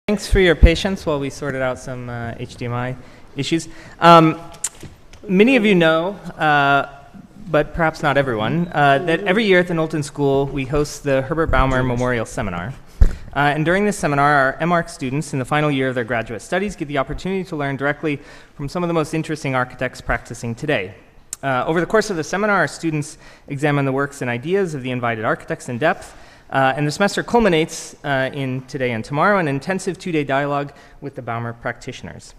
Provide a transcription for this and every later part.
Thanks for your patience while we sorted out some HDMI issues. Many of you know, but perhaps not everyone, that every year at the Knowlton School we host the Herbert Baumer Memorial Seminar. And during this seminar, our MArch students in the final year of their graduate studies get the opportunity to learn directly from some of the most interesting architects practicing today. Over the course of the seminar, our students examine the works and ideas of the invited architects in depth. And the semester culminates in today and tomorrow an intensive two-day dialogue with the Baumer practitioners.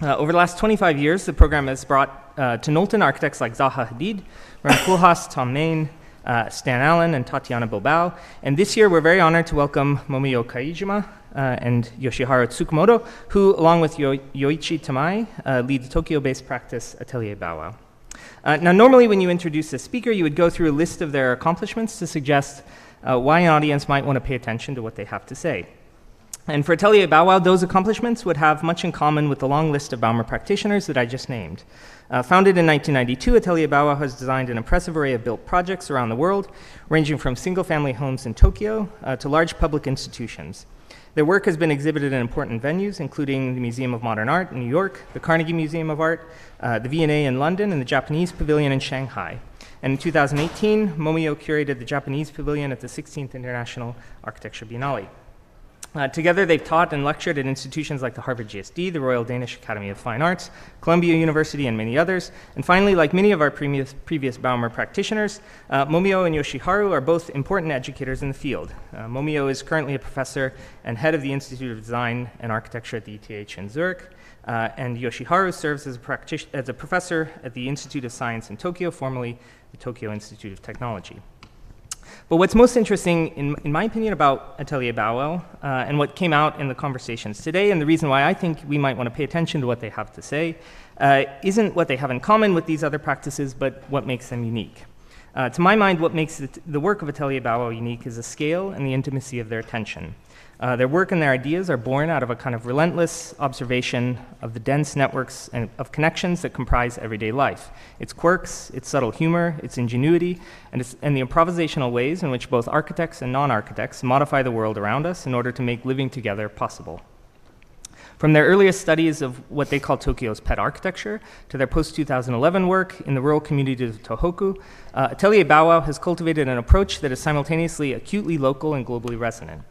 Over the last 25 years, the program has brought to Knowlton architects like Zaha Hadid, Rem Koolhaas, Tom Main, Stan Allen, and Tatiana Bilbao. And this year, we're very honored to welcome Momoyo Kaijima and Yoshiharu Tsukamoto, who, along with Yoichi Tamai, lead the Tokyo-based practice Atelier Bow Wow. Now, normally when you introduce a speaker, you would go through a list of their accomplishments to suggest why an audience might want to pay attention to what they have to say. And for Atelier Bow Wow, those accomplishments would have much in common with the long list of Baumer practitioners that I just named. Founded in 1992, Atelier Bow Wow has designed an impressive array of built projects around the world, ranging from single-family homes in Tokyo to large public institutions. Their work has been exhibited in important venues, including the Museum of Modern Art in New York, the Carnegie Museum of Art, the V&A in London, and the Japanese Pavilion in Shanghai. And in 2018, Momoyo curated the Japanese Pavilion at the 16th International Architecture Biennale. Together, they've taught and lectured at institutions like the Harvard GSD, the Royal Danish Academy of Fine Arts, Columbia University, and many others. And finally, like many of our previous Baumer practitioners, Momoyo and Yoshiharu are both important educators in the field. Momoyo is currently a professor and head of the Institute of Design and Architecture at the ETH in Zurich, and Yoshiharu serves as a professor at the Institute of Science in Tokyo, formerly the Tokyo Institute of Technology. But what's most interesting, in my opinion, about Atelier Bow Wow and what came out in the conversations today, and the reason why I think we might want to pay attention to what they have to say, isn't what they have in common with these other practices, but what makes them unique. To my mind, what makes the work of Atelier Bow Wow unique is the scale and the intimacy of their attention. Their work and their ideas are born out of a kind of relentless observation of the dense networks and of connections that comprise everyday life. Its quirks, its subtle humor, its ingenuity, and the improvisational ways in which both architects and non-architects modify the world around us in order to make living together possible. From their earliest studies of what they call Tokyo's pet architecture to their post-2011 work in the rural community of Tohoku, Atelier Bow Wow has cultivated an approach that is simultaneously acutely local and globally resonant.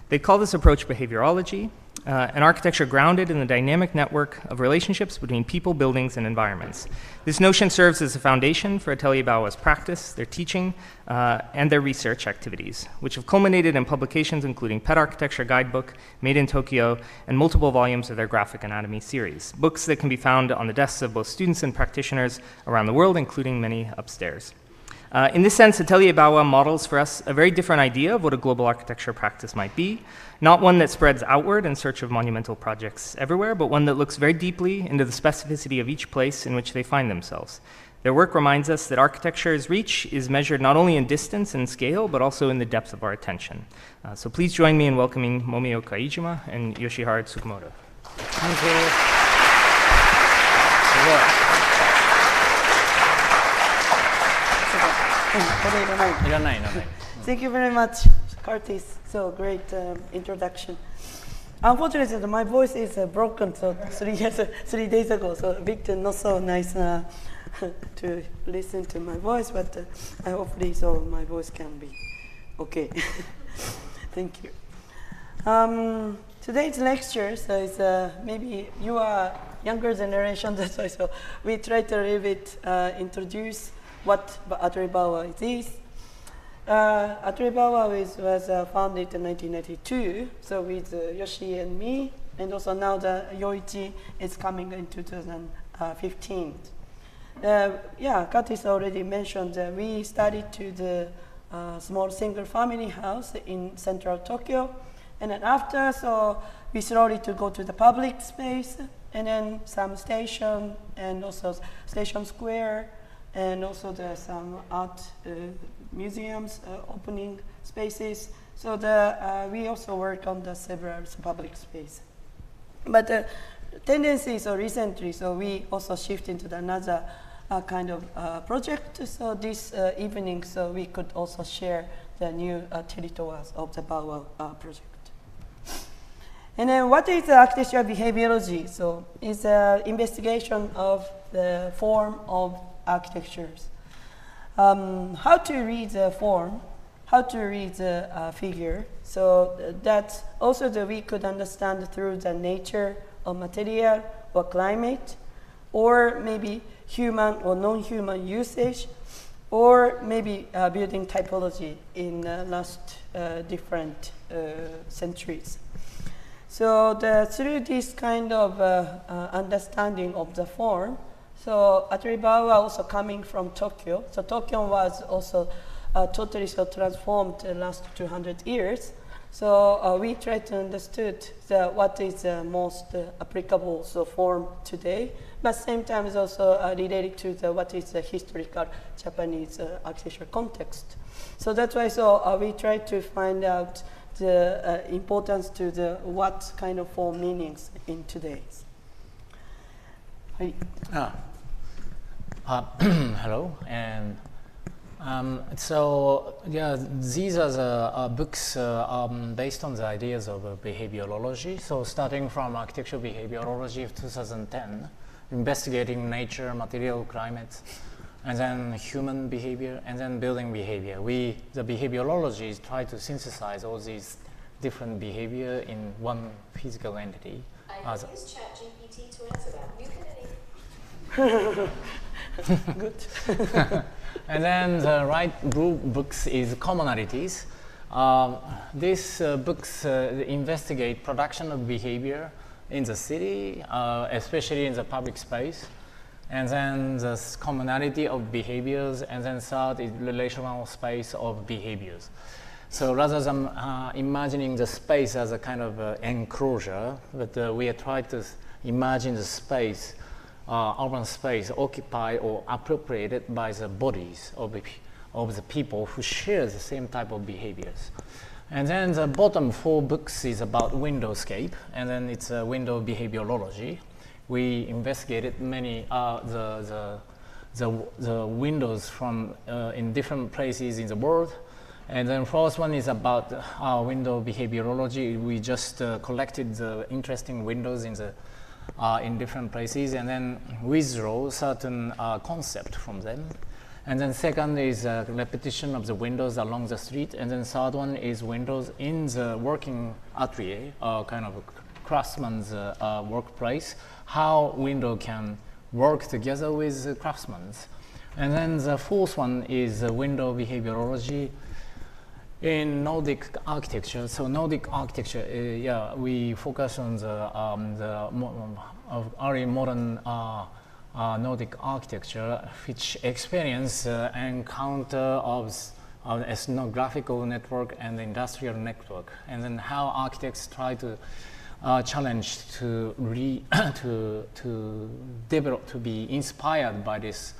They call this approach behaviorology, an architecture grounded in the dynamic network of relationships between people, buildings, and environments. This notion serves as a foundation for Atelier Bow Wow's practice, their teaching, and their research activities, which have culminated in publications including Pet Architecture Guidebook, Made in Tokyo, and multiple volumes of their Graphic Anatomy series, books that can be found on the desks of both students and practitioners around the world, including many upstairs. In this sense, Atelier Bow Wow models for us a very different idea of what a global architecture practice might be, not one that spreads outward in search of monumental projects everywhere, but one that looks very deeply into the specificity of each place in which they find themselves. Their work reminds us that architecture's reach is measured not only in distance and scale, but also in the depth of our attention. So please join me in welcoming Momoyo Kaijima and Yoshiharu Tsukamoto. Thank you. Thank you very much, Curtis. So great introduction. Unfortunately, my voice is broken. So 3 days ago, so a bit not so nice to listen to my voice. But hopefully, so my voice can be okay. Thank you. Today's lecture, so it's maybe you are younger generation. That's why. So we try to a little bit introduce what Atelier Bow Wow is. Atelier Bow Wow was founded in 1992, so with Yoshi and me, and also now the Yoichi is coming in 2015. Yeah, Curtis already mentioned that we studied to the small single family house in central Tokyo, and then after, so we slowly to go to the public space, and then some station, and also Station Square, and also there's some art museums, opening spaces. So we also work on the several public space. But the tendency, so recently, so we also shift into another kind of project. So this evening, so we could also share the new territories of the Bow Wow project. And then what is architectural behaviorology? So it's an investigation of the form of architectures. How to read the form, how to read the figure. So that also that we could understand through the nature of material or climate, or maybe human or non-human usage, or maybe building typology in last different centuries. So through this kind of understanding of the form, so Atelier Bow Wow also coming from Tokyo. So Tokyo was also totally so transformed the last 200 years. So we try to understood what is the most applicable form today, but same time is also related to what is the historical Japanese architecture context. So that's why we try to find out the importance to what kind of form meanings in today's. Hello, and so yeah, these are the books based on the ideas of behaviorology. So starting from architectural behaviorology of 2010, investigating nature, material, climate, and then human behavior, and then building behavior. The behaviorologists try to synthesize all these different behavior in one physical entity. I have used ChatGPT to answer that. You can Good. And then the right books is commonalities. These books investigate production of behavior in the city, especially in the public space. And then the commonality of behaviors, and then third is relational space of behaviors. So rather than imagining the space as a kind of enclosure, but we are trying to imagine the space, urban space occupied or appropriated by the bodies of the people who share the same type of behaviors. And then the bottom 4 books is about windowscape, and then it's window behaviorology. We investigated many the windows from in different places in the world. And then first one is about window behaviorology. We just collected the interesting windows in different places, and then withdraw certain concept from them. And then second is repetition of the windows along the street. And then third one is windows in the working atelier, kind of a craftsman's workplace, how window can work together with craftsmen. And then the fourth one is window behaviorology in Nordic architecture. So Nordic architecture, yeah, we focus on the early modern Nordic architecture, which experience encounter of ethnographical network and industrial network, and then how architects try to challenge to develop, to be inspired by these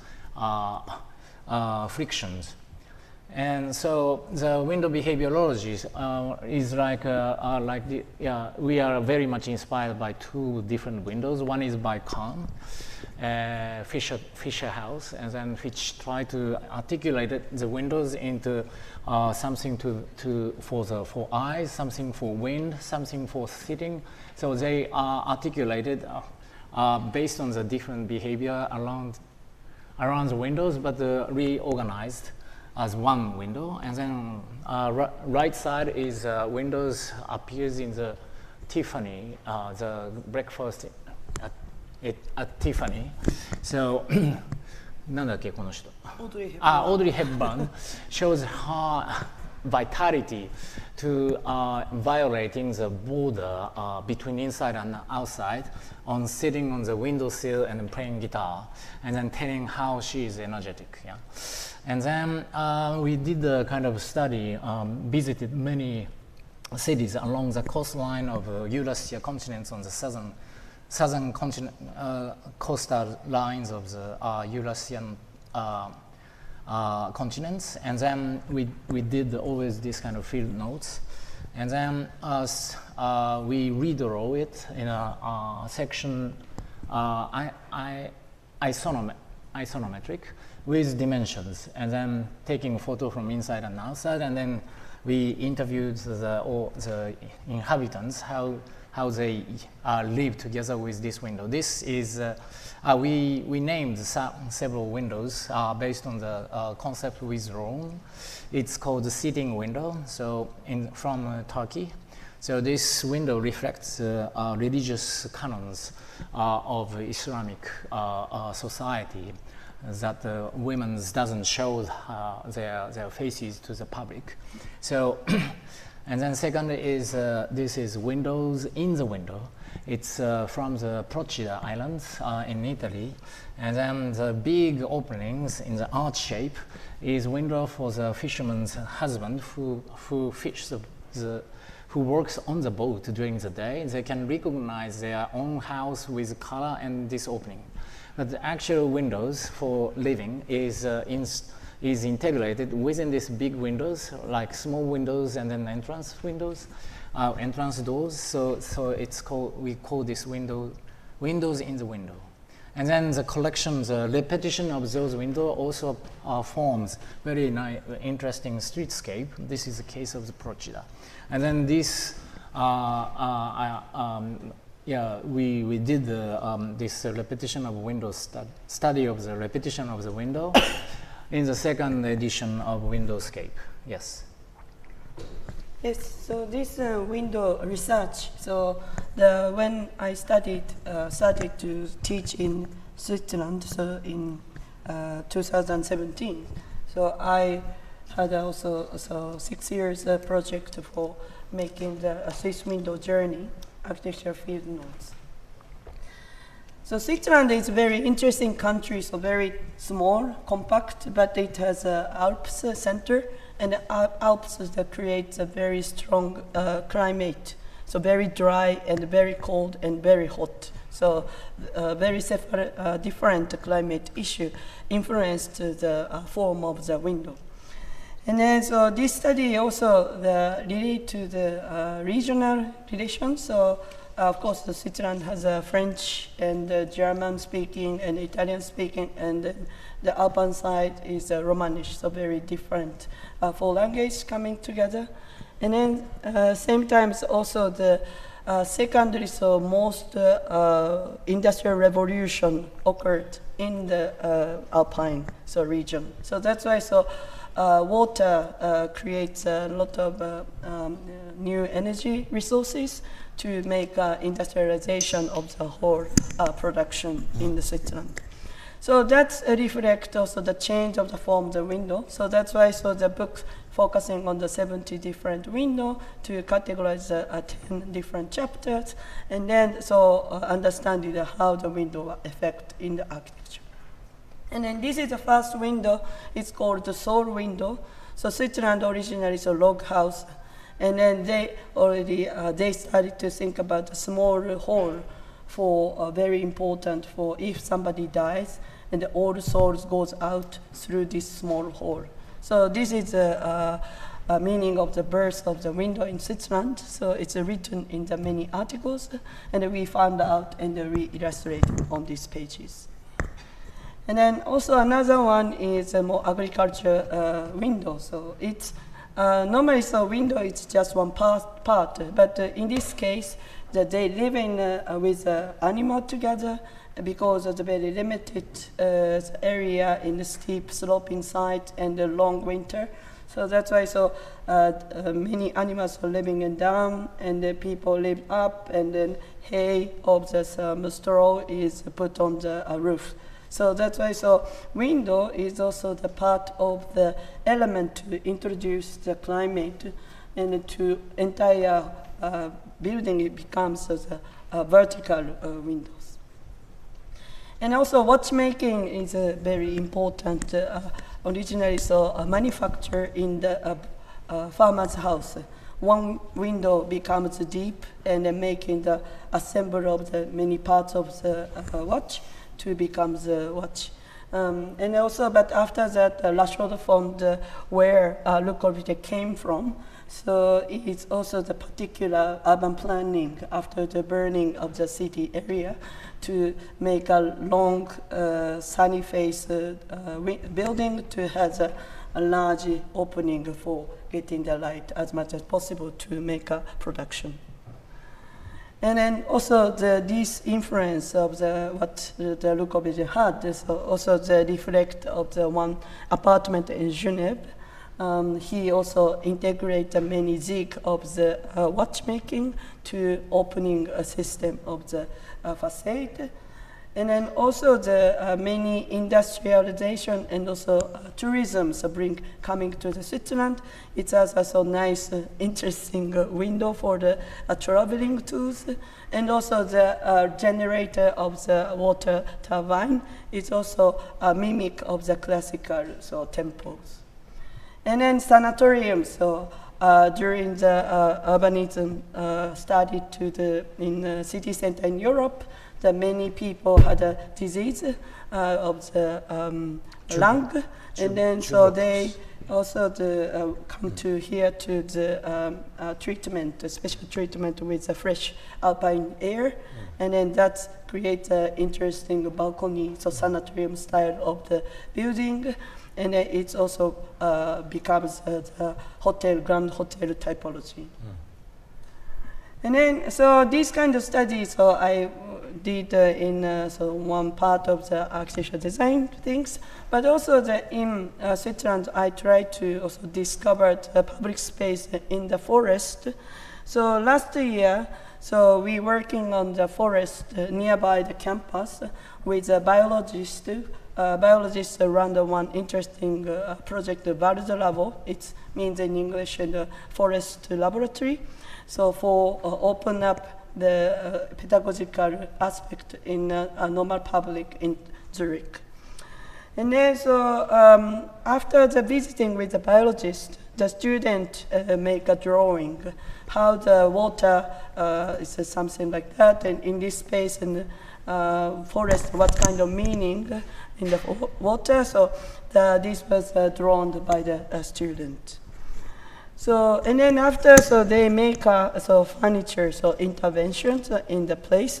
frictions. And so the window behaviorology is we are very much inspired by 2 different windows. One is by Kahn, Fisher House, and then which try to articulate the windows into something for eyes, something for wind, something for sitting. So they are articulated based on the different behavior around the windows, but reorganized as one window. And then right side is windows appears in the Tiffany, the breakfast at Tiffany. So なんだっけこの人 Audrey Hepburn shows her vitality to violating the border between inside and outside on sitting on the windowsill and playing guitar, and then telling how she is energetic. Yeah. And then we did a kind of study, visited many cities along the coastline of Eurasia continents on the southern continent, coastal lines of the Eurasian continents, and then we did always this kind of field notes, and then we redraw it in a section isonometric with dimensions, and then taking photo from inside and outside, and then we interviewed the inhabitants how they live together with this window. This is, we named several windows based on the concept with Rome. It's called the sitting window, so from Turkey. So this window reflects religious canons of Islamic society, that women doesn't show their faces to the public. So, and then second is, this is windows in the window. It's from the Procida Islands in Italy. And then the big openings in the arch shape is window for the fisherman's husband who fish who works on the boat during the day. They can recognize their own house with color and this opening. But the actual windows for living is integrated within these big windows, like small windows and then entrance windows, entrance doors. So it's called, we call this windows in the window. And then the collection, the repetition of those windows also forms very interesting streetscape. This is the case of the Procida. And then this, we did this repetition of windows study of the repetition of the window in the second edition of Windowscape. Yes. Yes. So this window research. So when I started to teach in Switzerland, so in 2017. So I had also 6 years project for making the Swiss window journey, architecture field notes. So Switzerland is a very interesting country, so very small, compact, but it has an Alps center, and the Alps that creates a very strong climate, so very dry and very cold and very hot. So very different climate issue influenced the form of the window. And then, so this study also related to the regional relations. So, of course, Switzerland has a French and German speaking and Italian speaking, and then the Alpine side is Romanish, so very different four languages coming together. And then, same times also the secondary, so most industrial revolution occurred in the Alpine region. So that's why water creates a lot of new energy resources to make industrialization of the whole production in the Switzerland. So that reflects also the change of the form of the window. So that's why the book focusing on the 70 different windows to categorize 10 different chapters, and then understanding how the window affect in the architecture. And then this is the first window. It's called the Soul window. So Switzerland originally is a log house, and then they already they started to think about a small hole for very important for if somebody dies, and the old souls goes out through this small hole. So this is the meaning of the birth of the window in Switzerland. So it's written in the many articles, and we found out and we illustrated on these pages. And then also another one is a more agriculture window. So it's normally window is just one part, but in this case, they live in with animal together because of the very limited area in the steep sloping side and the long winter. So that's why many animals are living in down, and the people live up, and then hay of the straw is put on the roof. So that's why window is also the part of the element to introduce the climate, and to entire building it becomes vertical windows. And also watchmaking is very important. Originally manufactured in the farmer's house. One window becomes deep, and then making the assembly of the many parts of the watch to become the watch. And also, but after that, La Chaux found where Le Corbusier came from. So it's also the particular urban planning after the burning of the city area to make a long sunny face building to have a large opening for getting the light as much as possible to make a production. And then also this influence of what the Le Corbusier had is also the reflect of the one apartment in Genève. He also integrated many zig of the watchmaking to opening a system of the facade. And then also the many industrialization and also tourism coming to the Switzerland. It has also nice, interesting window for the traveling tools. And also the generator of the water turbine is also a mimic of the classical temples. And then sanatorium. So during the urbanism study in the city center in Europe, that many people had a disease of the lung, and then so they also come to here to the treatment, the special treatment with the fresh alpine air, and then that creates an interesting balcony, so sanatorium style of the building, and then it also becomes the hotel, grand hotel typology. And then, so these kind of studies, so I did in so one part of the architecture design things, but also in Switzerland, I tried to also discover the public space in the forest. So last year, so we working on the forest nearby the campus with a biologist. Biologists run the one interesting project, the Valdez Labo. It means in English the forest laboratory. So for open up the pedagogical aspect in a normal public in Zurich. And then so after the visiting with the biologist, the student make a drawing, how the water is something like that, and in this space in the forest, what kind of meaning in the water. So this was drawn by the student. So, and then after, so they make furniture, so interventions in the place.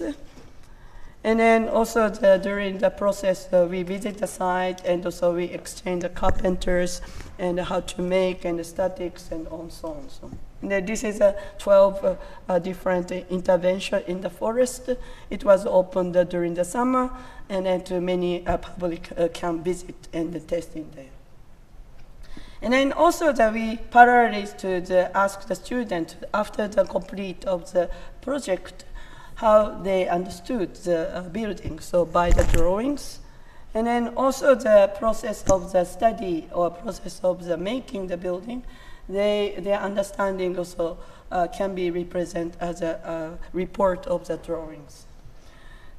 And then also during the process, we visit the site, and also we exchange the carpenters and how to make and the statics and so on. So, and then this is 12 different intervention in the forest. It was opened during the summer, and then to many public can visit and testing there. And then also that we parallelly to ask the student after the complete of the project how they understood the building, so by the drawings. And then also the process of the study or process of the making the building, their understanding also can be represented as a report of the drawings.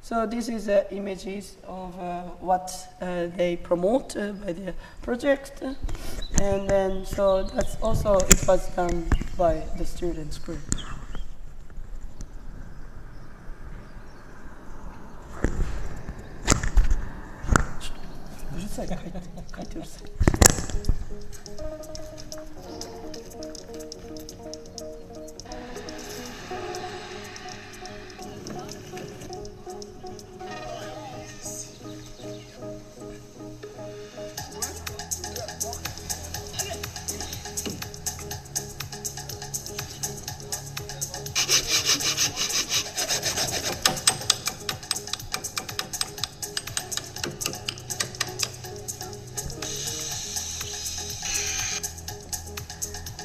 So this is images of what they promote by the project. And then, so that's also, it was done by the students group.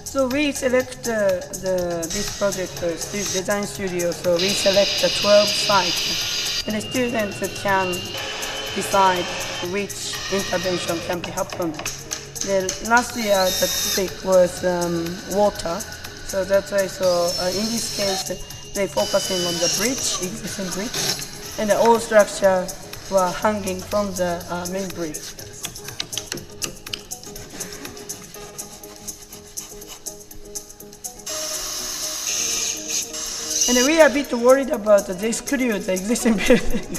So we select this project, design studio, so we select 12 sites, and the students can decide which intervention can be happened. Last year the topic was water, so that's why, so in this case they focusing on the bridge, existing bridge, and the old structure were hanging from the main bridge. And we are a bit worried about the exclude the existing building,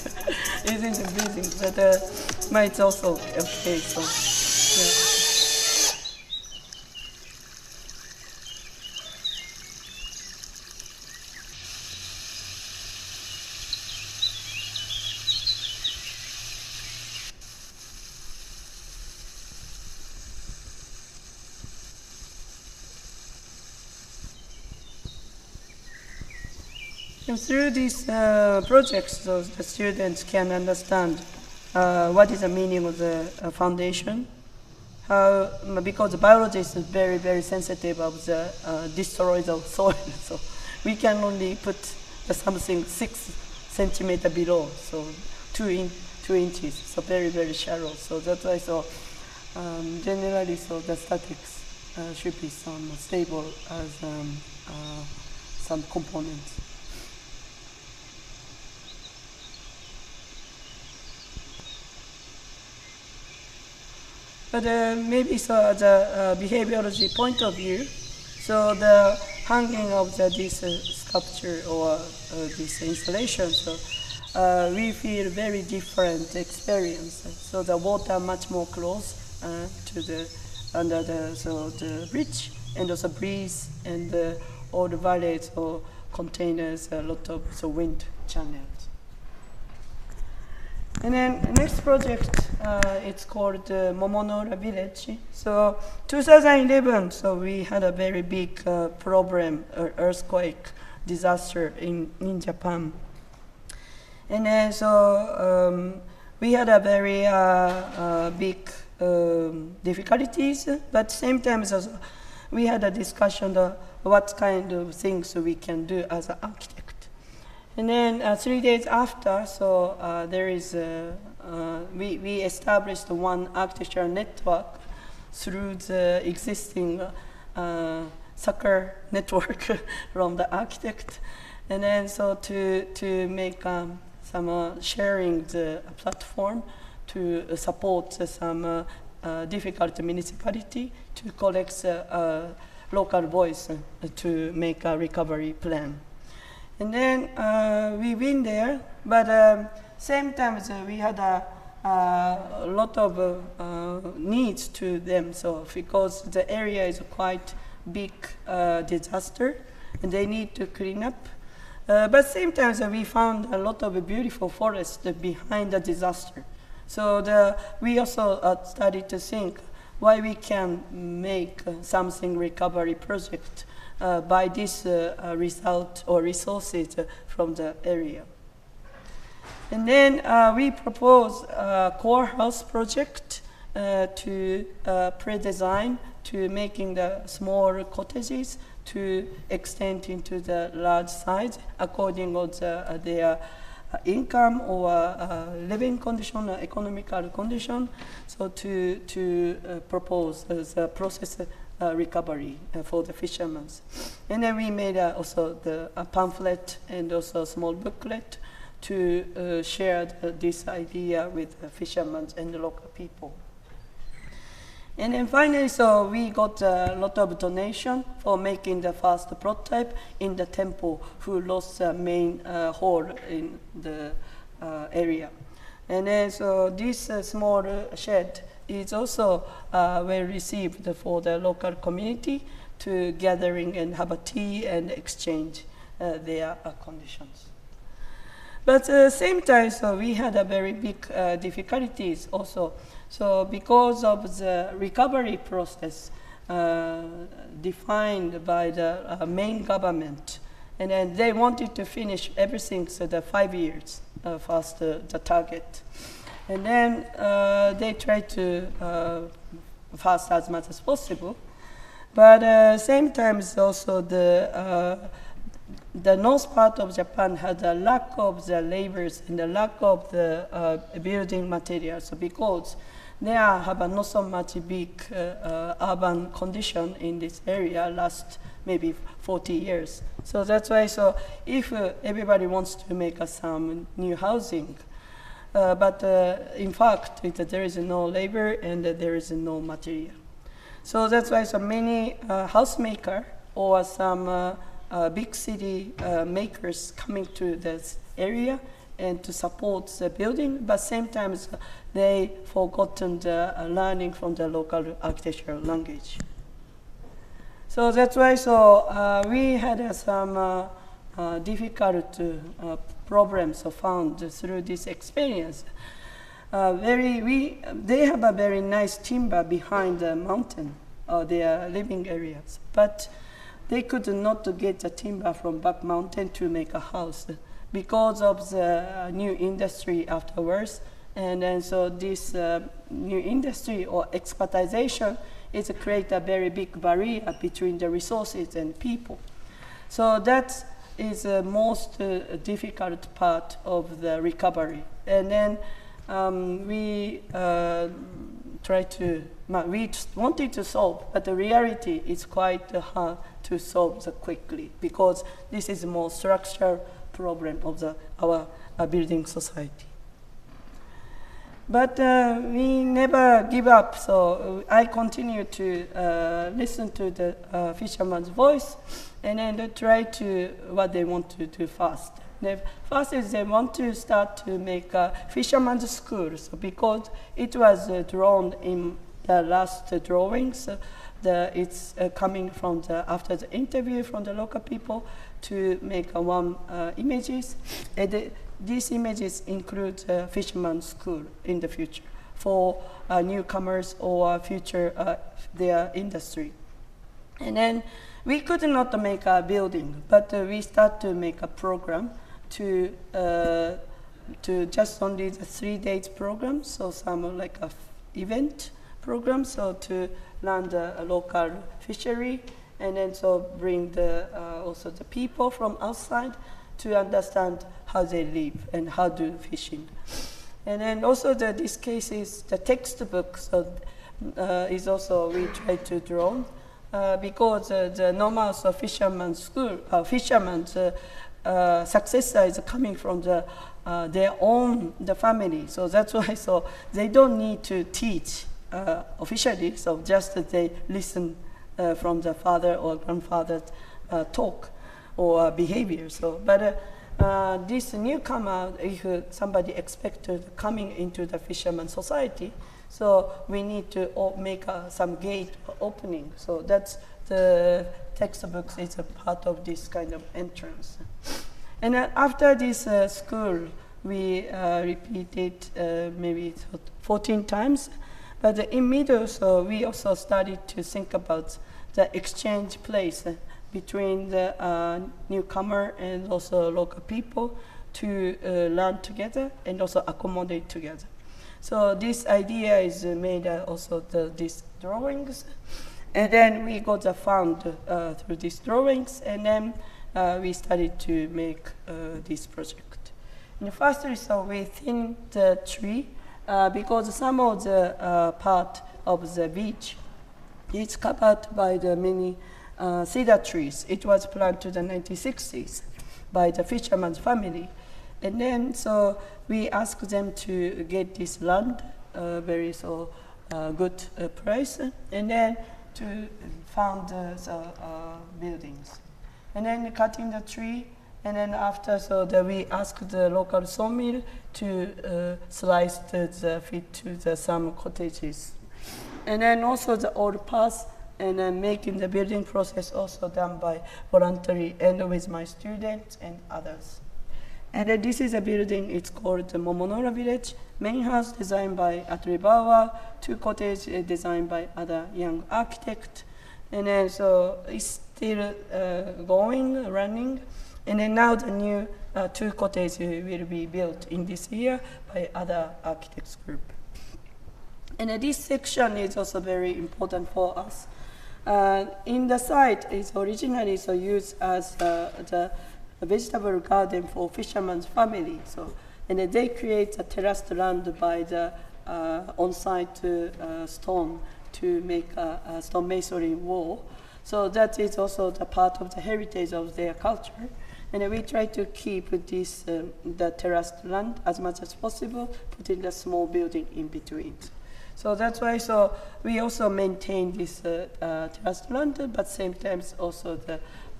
but it's also okay. So, yeah. And through these projects, so the students can understand what is the meaning of the foundation. Because biology is very, very sensitive of the destroy the soil, so we can only put something 6 centimeters below, so 2 inches, so very, very shallow. So that's why, so generally, so the statics should be some stable as some components. But maybe so as a behaviorology point of view, so the hanging of this sculpture or this installation, so we feel very different experience. So the water much more close to the under the bridge, and also breeze, and all the valleys or containers a lot of wind channels. And then the next project, it's called Momono Village. So 2011, so we had a very big problem, earthquake disaster in Japan. And then so we had a very big difficulties, but same time also, we had a discussion of what kind of things we can do as an architect. And then 3 days after, so there is we established one architectural network through the existing soccer network from the architect, and then so to make some sharing the platform to support some difficult municipality to collect local voice to make a recovery plan. And then we went there, but same time we had a lot of needs to them. So because the area is quite big disaster, and they need to clean up. But same time we found a lot of beautiful forest behind the disaster. So we also started to think why we can make something recovery project by this result or resources from the area. And then we propose a core house project to pre-design to making the small cottages to extend into the large size according to their income or living condition or economical condition. So to propose the process recovery for the fishermen. And then we made also a pamphlet and also a small booklet to share this idea with the fishermen and the local people. And then finally, so we got a lot of donation for making the first prototype in the temple who lost the main hall in the area. And then so this small shed is also well received for the local community to gathering and have a tea and exchange their conditions. But same time, so we had a very big difficulties also. So because of the recovery process defined by the main government, and then they wanted to finish everything, so the 5 years first the target. And then they tried to fast as much as possible. But same time also the north part of Japan had a lack of the laborers and the lack of the building materials, because they have not so much big urban condition in this area last maybe 40 years. So that's why, so if everybody wants to make some new housing, but in fact there is no labor and there is no material. So that's why so many house maker or some big city makers coming to this area and to support the building, but same time they forgotten the learning from the local architectural language. So that's why so we had some difficult problems found through this experience. They have a very nice timber behind the mountain, their living areas, but they could not get the timber from back mountain to make a house because of the new industry afterwards. And then so this new industry or expertization is create a very big barrier between the resources and people. So that is the most difficult part of the recovery. And then we wanted to solve, but the reality is quite hard to solve quickly because this is a more structural problem of our building society. But we never give up, so I continue to listen to the fisherman's voice and then try to what they want to do first. First is they want to start to make a fisherman's school, so because it was drawn in the last drawings, it's coming from after the interview from the local people to make one images. And these images include fisherman's school in the future for newcomers or future their industry. And then we could not make a building, but we start to make a program to just only the 3 days program, so some like a event program, so to learn the local fishery, and then so bring the also the people from outside to understand how they live and how do fishing. And then also this case is the textbook, so is also we try to draw because the normal fisherman's school, fisherman's successor is coming from their own family, so that's why so they don't need to teach officially, so just they listen from the father or grandfather's talk or behavior. So, but this newcomer, if somebody expected coming into the fisherman society, so we need to make some gate opening. So that's the textbooks is a part of this kind of entrance. And after this school, we repeated maybe 14 times. But in middle, so we also started to think about the exchange place between the newcomer and also local people to learn together and also accommodate together. So this idea is made also these drawings. And then we got the fund through these drawings, and then we started to make this project. And firstly, so we thinned the tree because some of the part of the beach is covered by the many cedar trees. It was planted in the 1960s by the fisherman's family. And then so we asked them to get this land, very good price, and then to found the buildings. And then cutting the tree, and then after we asked the local sawmill to slice the feed to some cottages. And then also the old path, and then making the building process also done by voluntary and with my students and others. And this is a building, it's called the Momonora Village. Main house designed by Atelier Bow Wow, 2 cottages designed by other young architect. And then so it's still running. And then now the new 2 cottages will be built in this year by other architects group. And this section is also very important for us. In the site, it's originally used as the vegetable garden for fisherman's family. So, and they create a terraced land by the on-site stone to make a stone masonry wall. So that is also the part of the heritage of their culture. And we try to keep this the terraced land as much as possible, putting the small building in between. So that's why we also maintain this terraced land, but same time also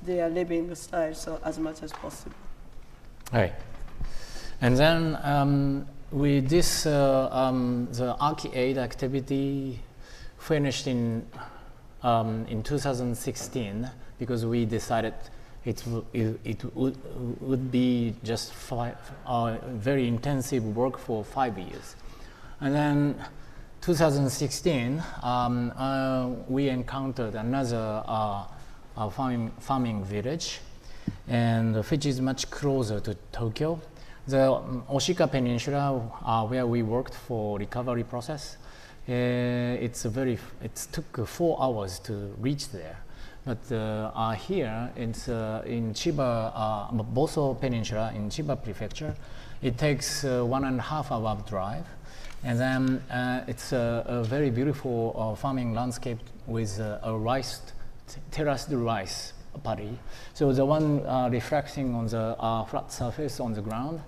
their living style as much as possible. Right. And then with this, the Archi-Aid activity finished in 2016 because we decided it would be just very intensive work for 5 years. And then 2016, we encountered another farming village, and which is much closer to Tokyo. The Oshika Peninsula, where we worked for recovery process, it took 4 hours to reach there. But here, it's in Chiba, Boso Peninsula in Chiba Prefecture, it takes 1.5 hour drive. And then it's a very beautiful farming landscape with a terraced rice paddy. So the one reflecting on the flat surface on the ground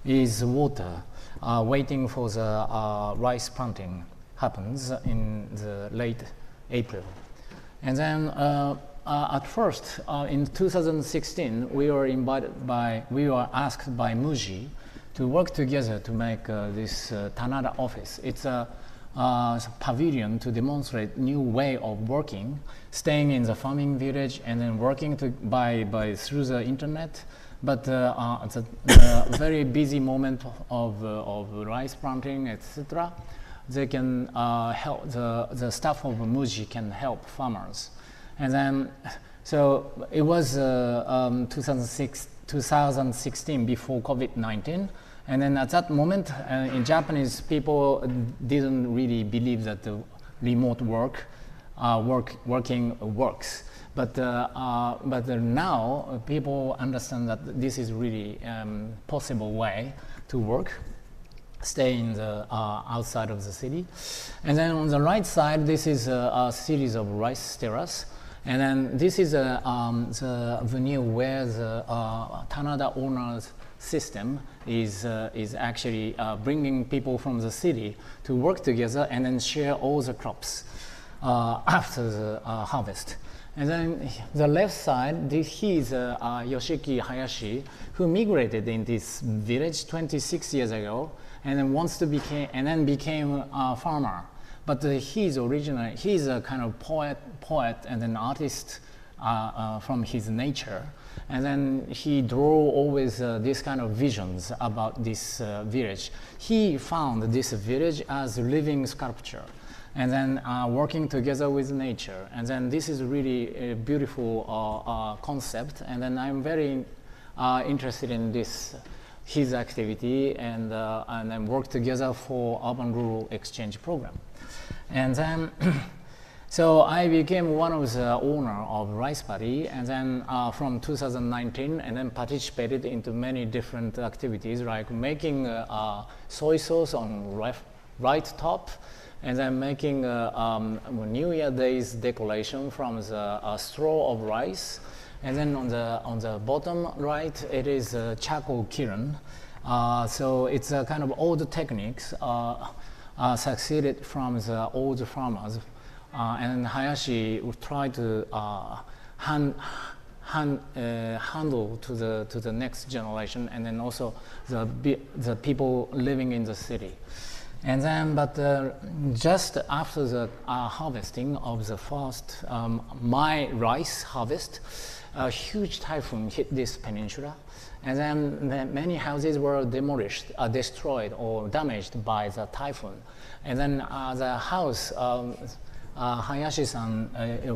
is water, waiting for the rice planting happens in the late April. And then at first, in 2016, we were asked by Muji to work together to make this Tanada office. It's a pavilion to demonstrate new way of working, staying in the farming village and then working through the internet. But the very busy moment of rice planting, etc., they can help, the staff of Muji can help farmers. And then, so it was 2016 before COVID-19. And then at that moment, in Japanese, people didn't really believe that the remote working works. But now people understand that this is really possible way to work, stay in the outside of the city. And then on the right side, this is a series of rice terrace. And then this is the venue where the Tanada owners system is actually bringing people from the city to work together and then share all the crops after the harvest. And then the left side, he is Yoshiki Hayashi, who migrated in this village 26 years ago, and then became a farmer. But he's a kind of poet and an artist from his nature. And then he drew always these kind of visions about this village. He found this village as a living sculpture, and then working together with nature. And then this is really a beautiful concept. And then I'm very interested in his activity, and then work together for urban-rural exchange program. And then, so I became one of the owner of Rice Paddy, and then from 2019, and then participated into many different activities, like making soy sauce on right top, and then making New Year Days decoration from the straw of rice. And then on the bottom right, it is a charcoal kiln. So it's a kind of old techniques succeeded from the old farmers. And Hayashi would try to handle to the next generation, and then also the people living in the city. And then, but just after the harvesting of the first my rice harvest, a huge typhoon hit this peninsula, and then many houses were demolished, destroyed, or damaged by the typhoon. And then the house Hayashi-san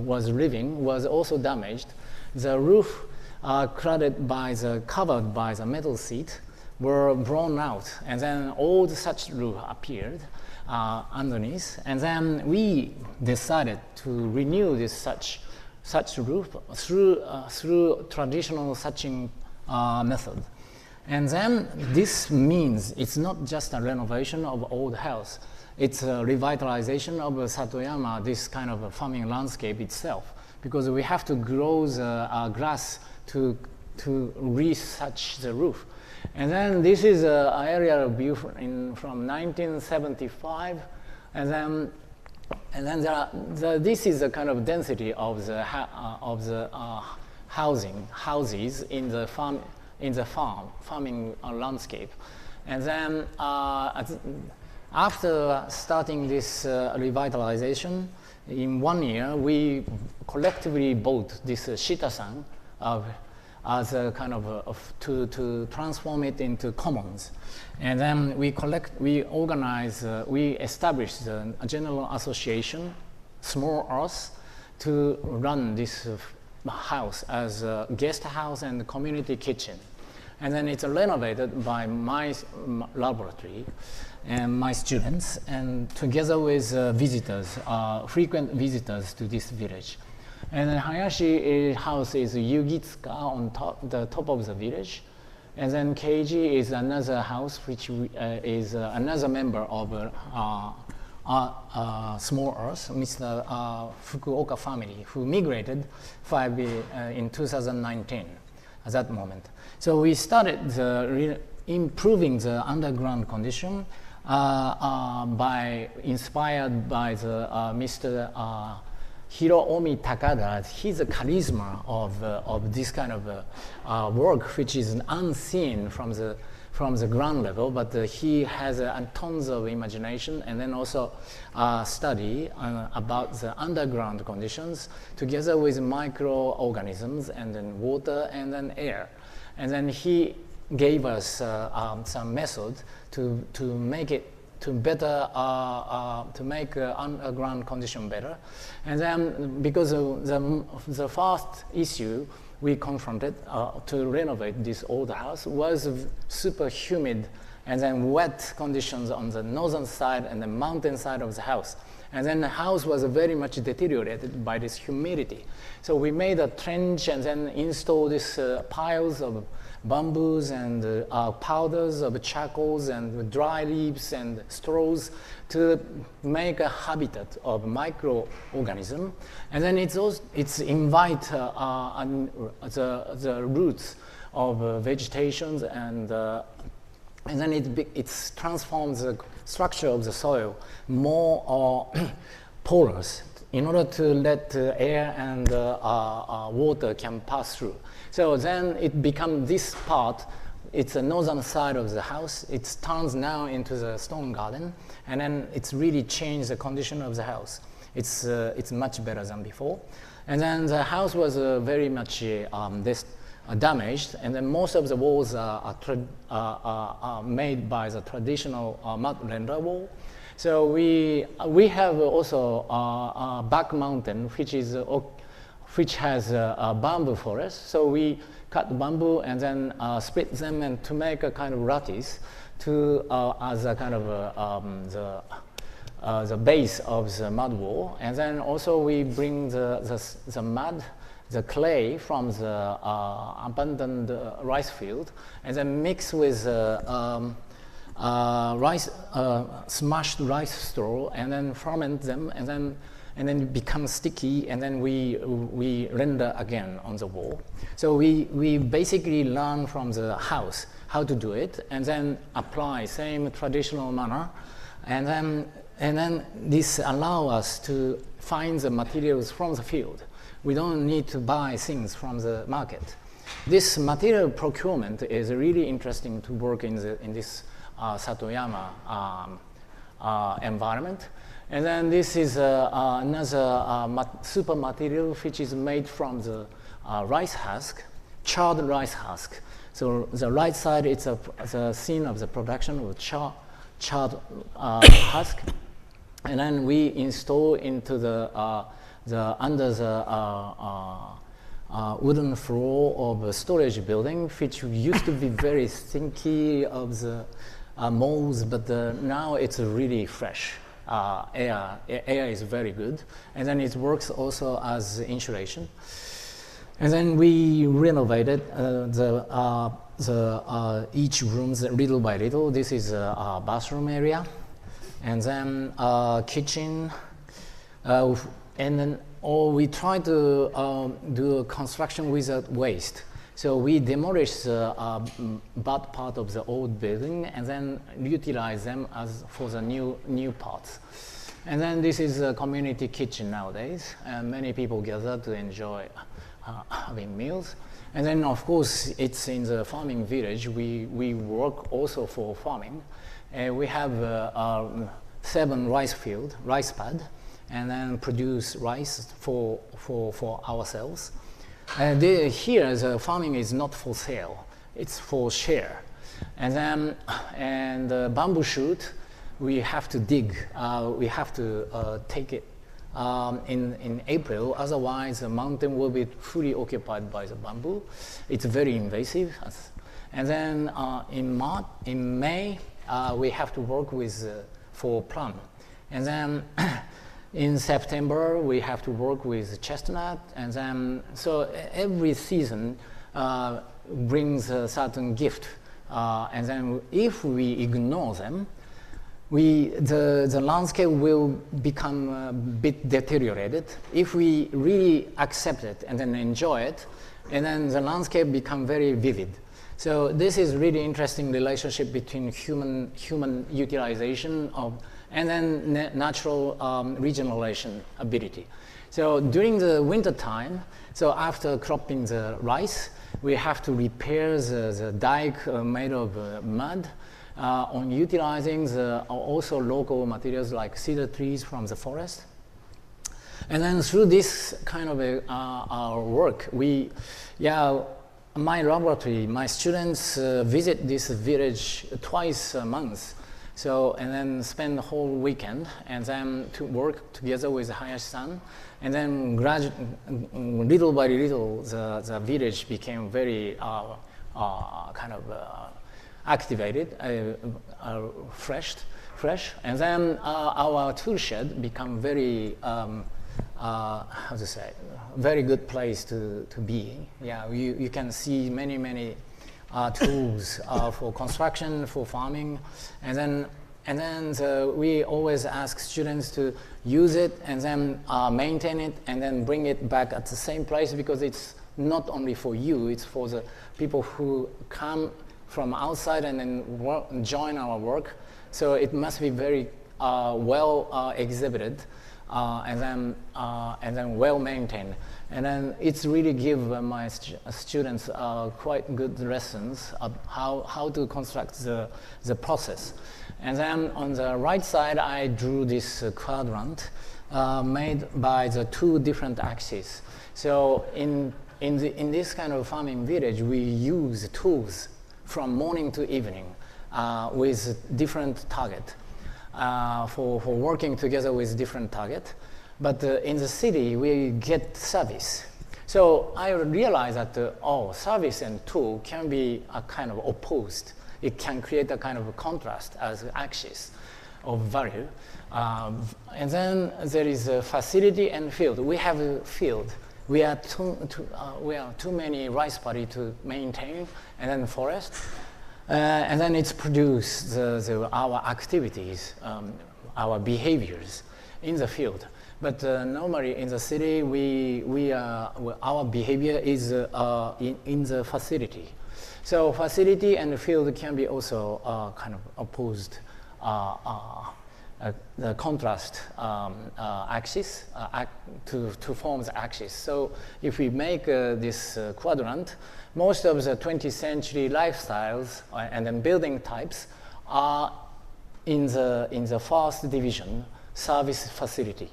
was living was also damaged. The roof covered by the metal sheet were blown out, and then old such roof appeared underneath. And then we decided to renew this such roof through traditional thatching method. And then this means it's not just a renovation of old house, it's a revitalization of Satoyama, this kind of a farming landscape itself, because we have to grow the grass to re-thatch the roof. And then this is an area of view from 1975, and then this is the kind of density of the houses in the farming landscape. And then after starting this revitalization, in 1 year we collectively bought this Shita-san as a kind of to transform it into commons. And then we established a general association, Small Earth, to run this house as a guest house and community kitchen. And then it's renovated by my laboratory and my students, and together with visitors, frequent visitors to this village. And then Hayashi house is Yugitsuka on the top of the village. And then Keiji is another house which is another member of Small Earth, Mr. Fukuoka family, who migrated in 2019 at that moment. So we started improving the underground condition inspired by the Mr. Hiroomi Takada. He's a charisma of this kind of work, which is unseen from the ground level, but he has tons of imagination, and then also study about the underground conditions together with microorganisms and then water and then air. And then he gave us some method to make it to make underground condition better. And then because of the first issue we confronted to renovate this old house was super humid and then wet conditions on the northern side and the mountain side of the house. And then the house was very much deteriorated by this humidity. So we made a trench and then installed these piles of bamboos and powders of charcoals and dry leaves and straws to make a habitat of microorganism. And then it's invite the roots of vegetations, and then it transforms the structure of the soil more porous in order to let air and water can pass through. So then it becomes this part, it's the northern side of the house. It turns now into the stone garden, and then it's really changed the condition of the house. It's much better than before. And then the house was very much damaged, and then most of the walls are made by the traditional mud render wall. So we have also a back mountain, which has a bamboo forest. So we cut bamboo and then split them and to make a kind of lattice as a kind of the base of the mud wall. And then also we bring the mud, the clay from the abandoned rice field, and then mix with smashed rice straw, and then ferment them, and then it becomes sticky, and then we render again on the wall. So we basically learn from the house how to do it, and then apply same traditional manner, and then this allow us to find the materials from the field. We don't need to buy things from the market. This material procurement is really interesting to work in this Satoyama environment. And then this is another super material which is made from the rice husk, charred rice husk. So the right side, it's the scene of the production of charred husk. And then we install into under the wooden floor of a storage building, which used to be very stinky of the molds, but now it's really fresh. Air is very good, and then it works also as insulation. And then we renovated each rooms little by little. This is a bathroom area, and then kitchen, and then we try to do a construction without waste. So we demolish the bad part of the old building and then utilize them for the new parts. And then this is a community kitchen nowadays, and many people gather to enjoy having meals. And then of course it's in the farming village. We work also for farming. We have 7 rice pad, and then produce rice for ourselves. Here, the farming is not for sale; it's for share. And then, the bamboo shoot, we have to dig. We have to take it in April. Otherwise, the mountain will be fully occupied by the bamboo. It's very invasive. And then in May, we have to work with for plum. And then in September, we have to work with chestnut. And then, so every season brings a certain gift. And then if we ignore them, the landscape will become a bit deteriorated. If we really accept it and then enjoy it, and then the landscape become very vivid. So this is really interesting relationship between human utilization of and then natural regeneration ability. So during the winter time, so after cropping the rice, we have to repair the dike made of mud on utilizing the also local materials like cedar trees from the forest. And then through this kind of our work, my laboratory, my students visit this village twice a month. So, and then spend the whole weekend, and then to work together with Hayashi-san. And then little by little, the village became very kind of activated, fresh. And then our tool shed become very, how to say, very good place to be. Yeah, you can see many tools for construction, for farming, and then we always ask students to use it and then maintain it and then bring it back at the same place, because it's not only for you, it's for the people who come from outside and then join our work. So it must be very well exhibited and then well maintained. And then it's really give my students quite good lessons of how to construct the process. And then on the right side, I drew this quadrant made by the two different axes. So in this kind of farming village, we use tools from morning to evening with different target for working together with different target. But in the city, we get service. So I realized that service and tool can be a kind of opposed. It can create a kind of a contrast as axis of value. And then there is a facility and field. We have a field. We are too many rice paddy to maintain, and then forest. And then it's produced our activities, our behaviors in the field. But normally in the city, our behavior is in the facility. So facility and field can be also kind of opposed, the contrast axis to form the axis. So if we make this quadrant, most of the 20th century lifestyles and then building types are in the first division, service facility.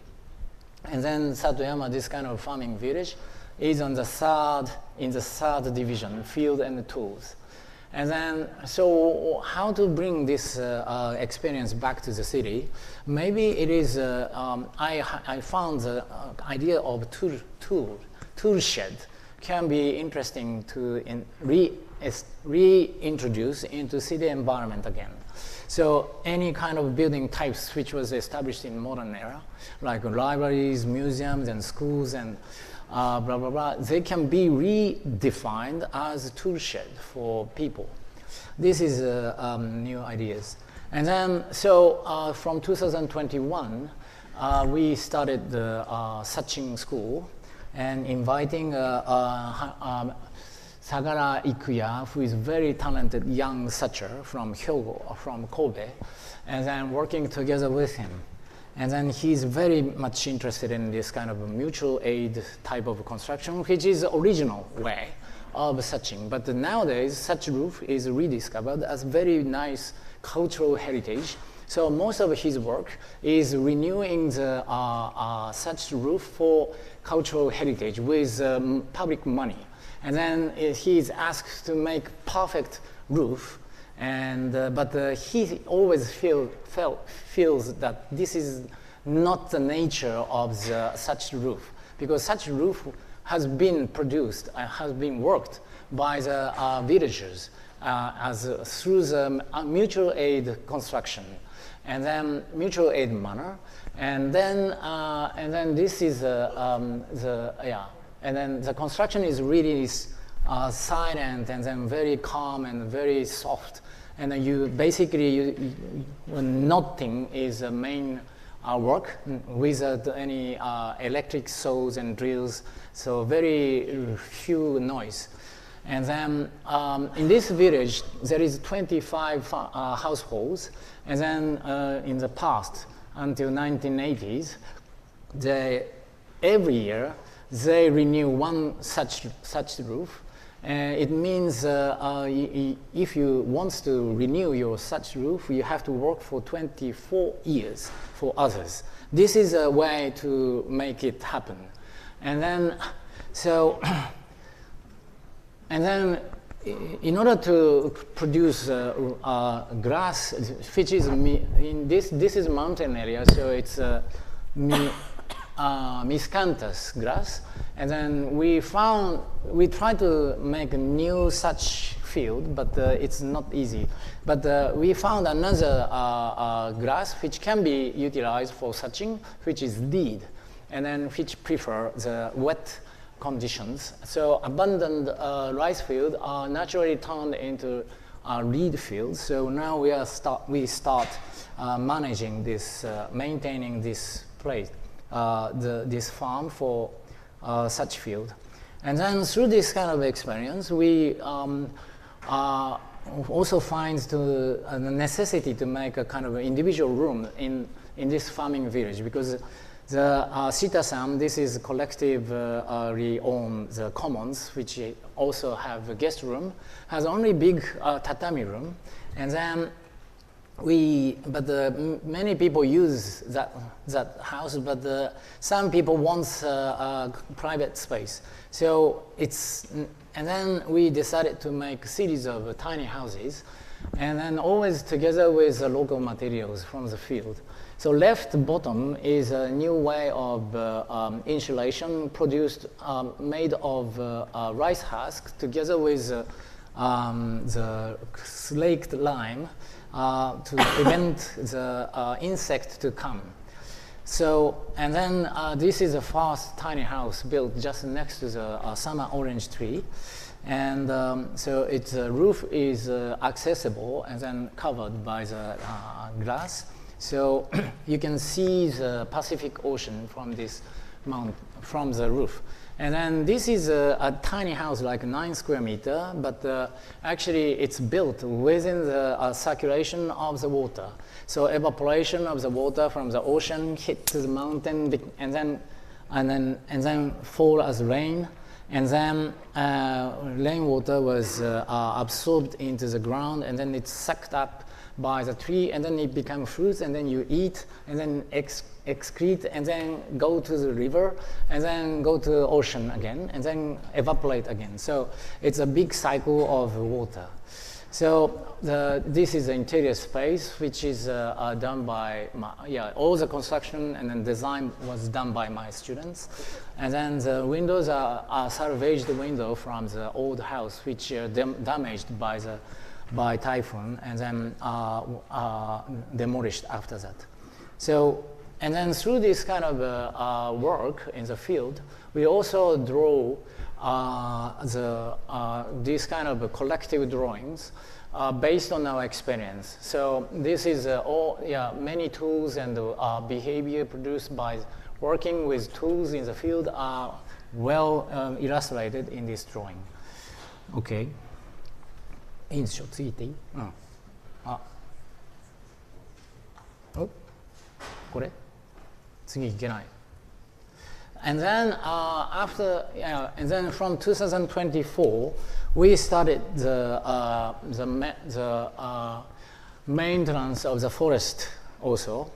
And then Satoyama, this kind of farming village, is on the third division, field and tools. And then, so how to bring this experience back to the city? Maybe it is, I found the idea of tool shed can be interesting to reintroduce into city environment again. So any kind of building types which was established in modern era, like libraries, museums, and schools, and blah, blah, blah, they can be redefined as a tool shed for people. This is new ideas. And then, so from 2021, we started the Sachin School and inviting Sagara Ikuya, who is a very talented young Satcher from Hyogo, from Kobe, and then working together with him. And then he's very much interested in this kind of a mutual aid type of construction, which is the original way of Sachin. But nowadays, such roof is rediscovered as very nice cultural heritage. So most of his work is renewing the such roof for cultural heritage with public money. And then he is asked to make perfect roof, and but he always feels that this is not the nature of such roof, because such roof has been produced, has been worked by the villagers through the mutual aid construction, and then mutual aid manner, and then this is and then the construction is really silent and then very calm and very soft, and then you basically knotting is the main work without any electric saws and drills, so very few noise. And then in this village, there is 25 households. And then in the past, until 1980s, every year they renew one such roof. It means if you want to renew your such roof, you have to work for 24 years for others. This is a way to make it happen. And then, so. And then, in order to produce grass, which is in this is mountain area, so it's miscanthus grass. And then we tried to make a new such field, but it's not easy. But we found another grass which can be utilized for suching, which is reed, and then which prefer the wet conditions. So abundant rice fields are naturally turned into reed fields. So now we start managing this, maintaining this place, this farm for such field. And then through this kind of experience, we also find the necessity to make a kind of individual room in this farming village, because the Shita-san, this is collectively owned the commons, which also have a guest room, has only big tatami room, and then many people use that house, but some people want private space. So and then we decided to make a series of tiny houses, and then always together with the local materials from the field. So left bottom is a new way of insulation produced, made of rice husk together with the slaked lime to prevent the insect to come. So, and then this is a first tiny house built just next to the summer orange tree. And so its roof is accessible and then covered by the glass. So you can see the Pacific Ocean from this from the roof. And then this is a tiny house, like 9 square meter, but actually it's built within the circulation of the water. So evaporation of the water from the ocean hit to the mountain, and then fall as rain, and then rainwater was absorbed into the ground, and then it's sucked up by the tree, and then it becomes fruits, and then you eat, and then excrete, and then go to the river, and then go to the ocean again, and then evaporate again. So it's a big cycle of water. So this is the interior space, which is done by all the construction and then design was done by my students. And then the windows are salvaged window from the old house, which are damaged by typhoon, and then demolished after that. So, and then through this kind of work in the field, we also draw these kind of collective drawings based on our experience. So this is many tools and behavior produced by working with tools in the field are well illustrated in this drawing. Okay. いいんでしょう、ついていい？うん。あ。お、これ？次いけない。And then and then from 2024, we started the maintenance of the forest also,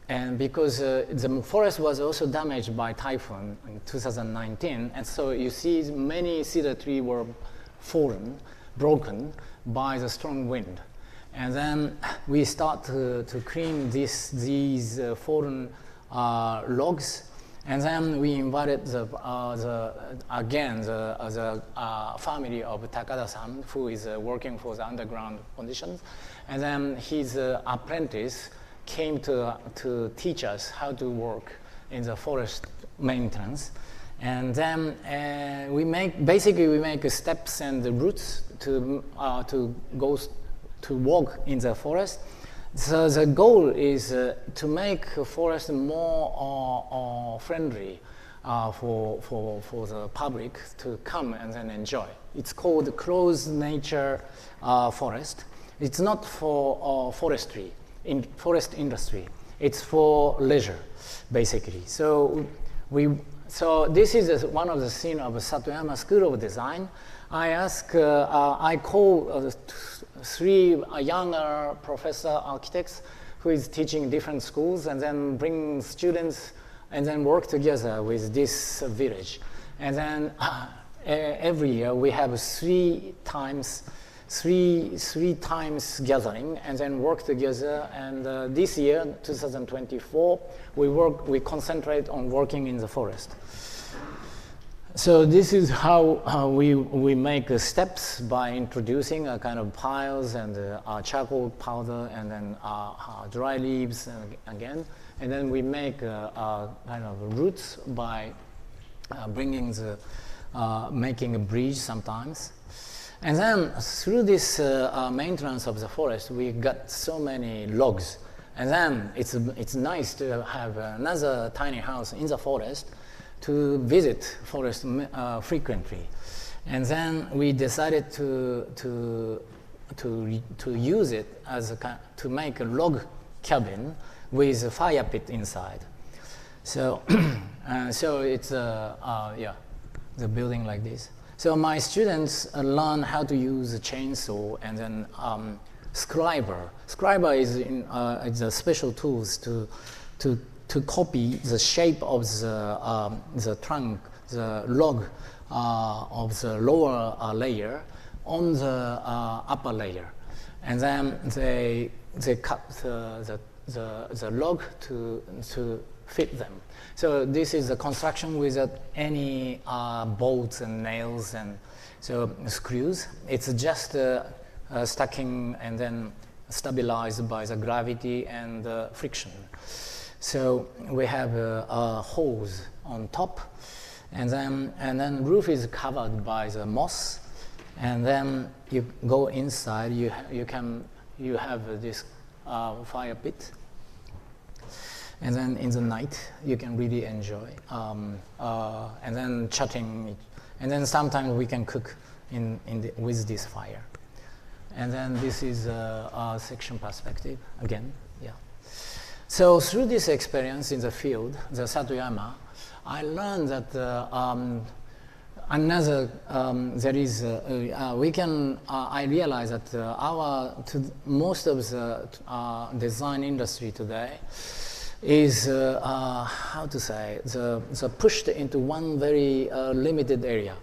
and because the forest was also damaged by typhoon in 2019, and so you see many cedar trees were broken by the strong wind. And then we start to clean these fallen logs. And then we invited the family of Takada-san, who is working for the underground conditions. And then his apprentice came to teach us how to work in the forest maintenance. And then we make steps and the routes to walk in the forest. So the goal is to make a forest more friendly for the public to come and then enjoy. It's called closed nature forest. It's not for forest industry. It's for leisure, basically. So this is one of the scenes of Satoyama School of Design. I call 3 younger professor architects who is teaching different schools and then bring students and then work together with this village. And then every year we have three times gathering and then work together. And this year, 2024, we concentrate on working in the forest. So this is how we make steps by introducing a kind of piles and charcoal powder and then dry leaves again. And then we make kind of roots by making a bridge sometimes. And then through this maintenance of the forest, we got so many logs. And then it's nice to have another tiny house in the forest to visit forest frequently. And then we decided to use it as to make a log cabin with a fire pit inside. So so it's the building like this. So my students learn how to use a chainsaw and then scriber. Scriber is a special tools to copy the shape of the trunk, the log of the lower layer on the upper layer, and then they cut the log to fit them. So this is a construction without any bolts and nails and so screws. It's just stacking and then stabilized by the gravity and friction. So we have a hose on top, and then roof is covered by the moss, and then you go inside. You have this fire pit, and then in the night you can really enjoy, and then chatting, and then sometimes we can cook with this fire, and then this is a section perspective again. So through this experience in the field, the Satoyama, I learned that I realized that most of the design industry today is pushed into one very limited area,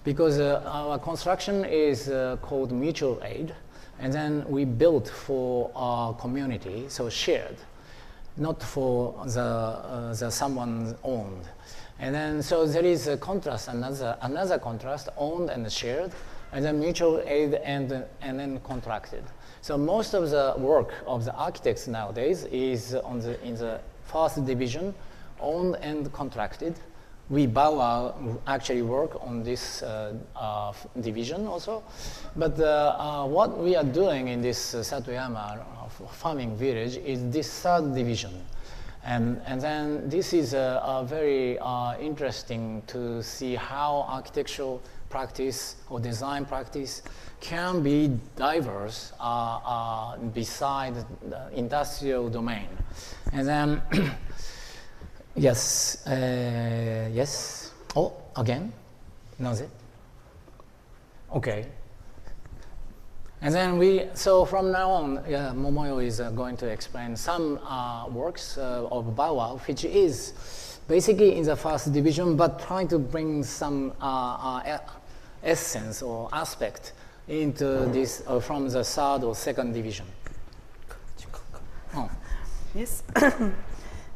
because our construction is called mutual aid, and then we built for our community, so shared, not for the someone owned. And then so there is a contrast, another contrast, owned and shared, and then mutual aid and then contracted. So most of the work of the architects nowadays is in the first division, owned and contracted. We Bow Wow actually work on this division also, but what we are doing in this Satoyama farming village is this third division, and then this is very interesting to see how architectural practice or design practice can be diverse beside the industrial domain, and then. Yes, yes. Oh, again? Knows it? Okay. And then so from now on, Momoyo is going to explain some works of Bow Wow, which is basically in the first division, but trying to bring some essence or aspect into this from the third or second division. Oh. Yes.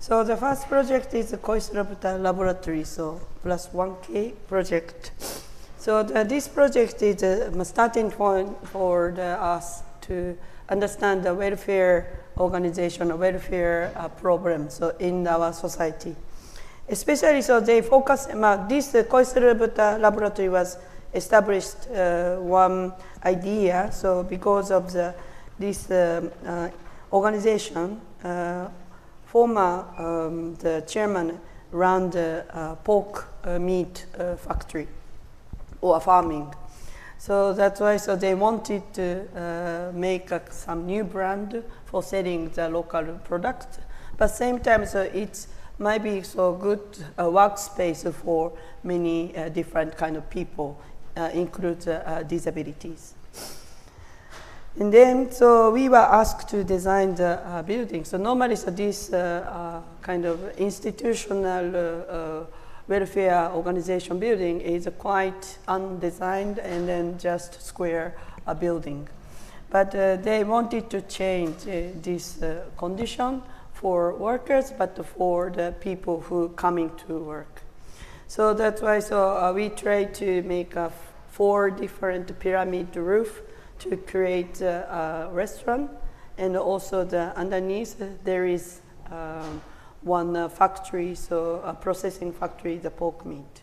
So the first project is the Koisurabutta Laboratory, so plus 1K project. So this project is a starting point for us to understand the welfare organization, welfare problem in our society. Especially, so they focus, this Koisurabutta Laboratory was established one idea, so because of this organization, former the chairman ran the pork meat factory or farming. So that's why they wanted to make some new brand for selling the local product. But same time, so it might be so good workspace for many different kind of people, include disabilities. And then, so we were asked to design the building. So normally, so this kind of institutional welfare organization building is quite undesigned and then just square building. But they wanted to change this condition for workers, but for the people who coming to work. So that's why we try to make 4 different pyramid roof to create a restaurant, and also underneath there is one factory, so a processing factory, the pork meat.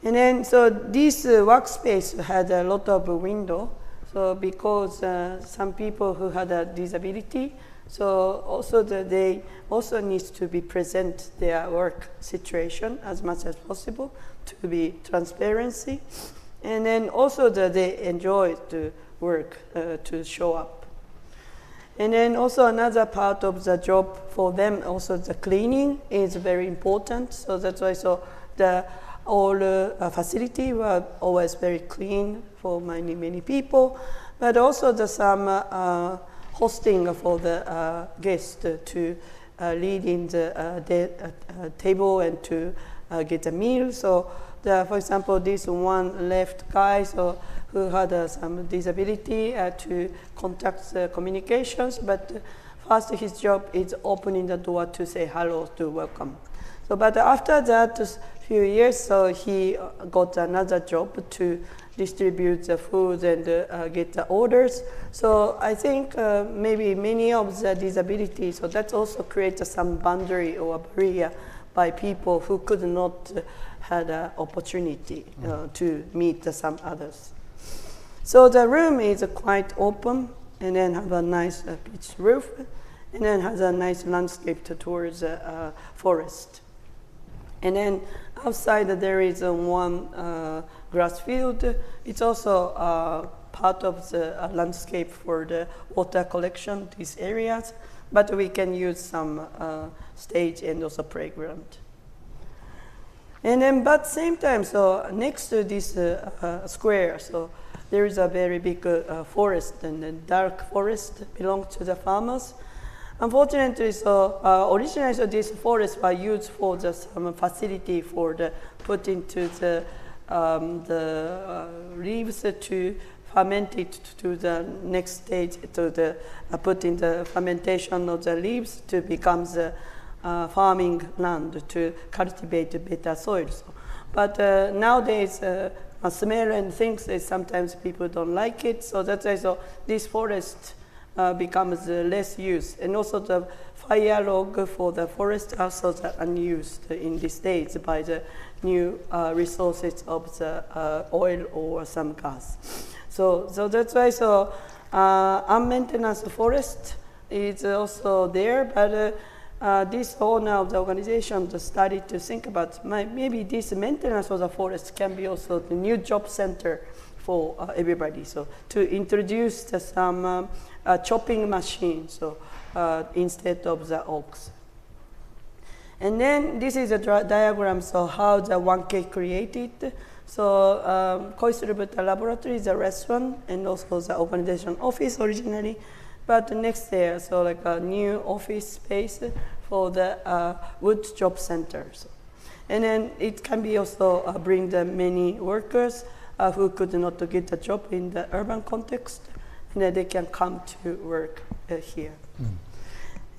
And then, so this workspace had a lot of window, so because some people who had a disability, so also they also need to be present their work situation as much as possible to be transparency. And then also they enjoy to work, to show up. And then also another part of the job for them, also the cleaning is very important. So that's why all facility were always very clean for many people. But also some hosting for the guests to lead in the table and to get a meal. So for example, this one left guy who had some disability to contact communications, but first his job is opening the door to say hello, to welcome. So, but after that few years, so he got another job to distribute the food and get the orders. So I think maybe many of the disabilities, so that also creates some boundary or barrier by people who could not had an opportunity to meet some others. So the room is quite open, and then have a nice pitched roof, and then has a nice landscape towards the forest. And then outside there is one grass field. It's also part of the landscape for the water collection, these areas, but we can use some stage and also playground. And then, but same time, so next to this square, so there is a very big forest, and the dark forest belongs to the farmers. Unfortunately, originally, this forest was used for some facility for the put into the leaves to ferment it to the next stage, to the put in the fermentation of the leaves to become the farming land to cultivate better soils. But nowadays, smell and things, sometimes people don't like it. So that's why this forest becomes less used. And also the fire log for the forest also unused in these days by the new resources of the oil or some gas. So that's why unmaintained forest is also there, but this owner of the organization started to think about maybe this maintenance of the forest can be also the new job center for everybody. So to introduce some chopping machine, instead of the oaks. And then this is a diagram, so how the 1K created. So Koisurabutta Laboratory is a restaurant and also the organization office originally. But next there, so like a new office space for the wood job centers. And then it can be also bring the many workers who could not get a job in the urban context, and then they can come to work here.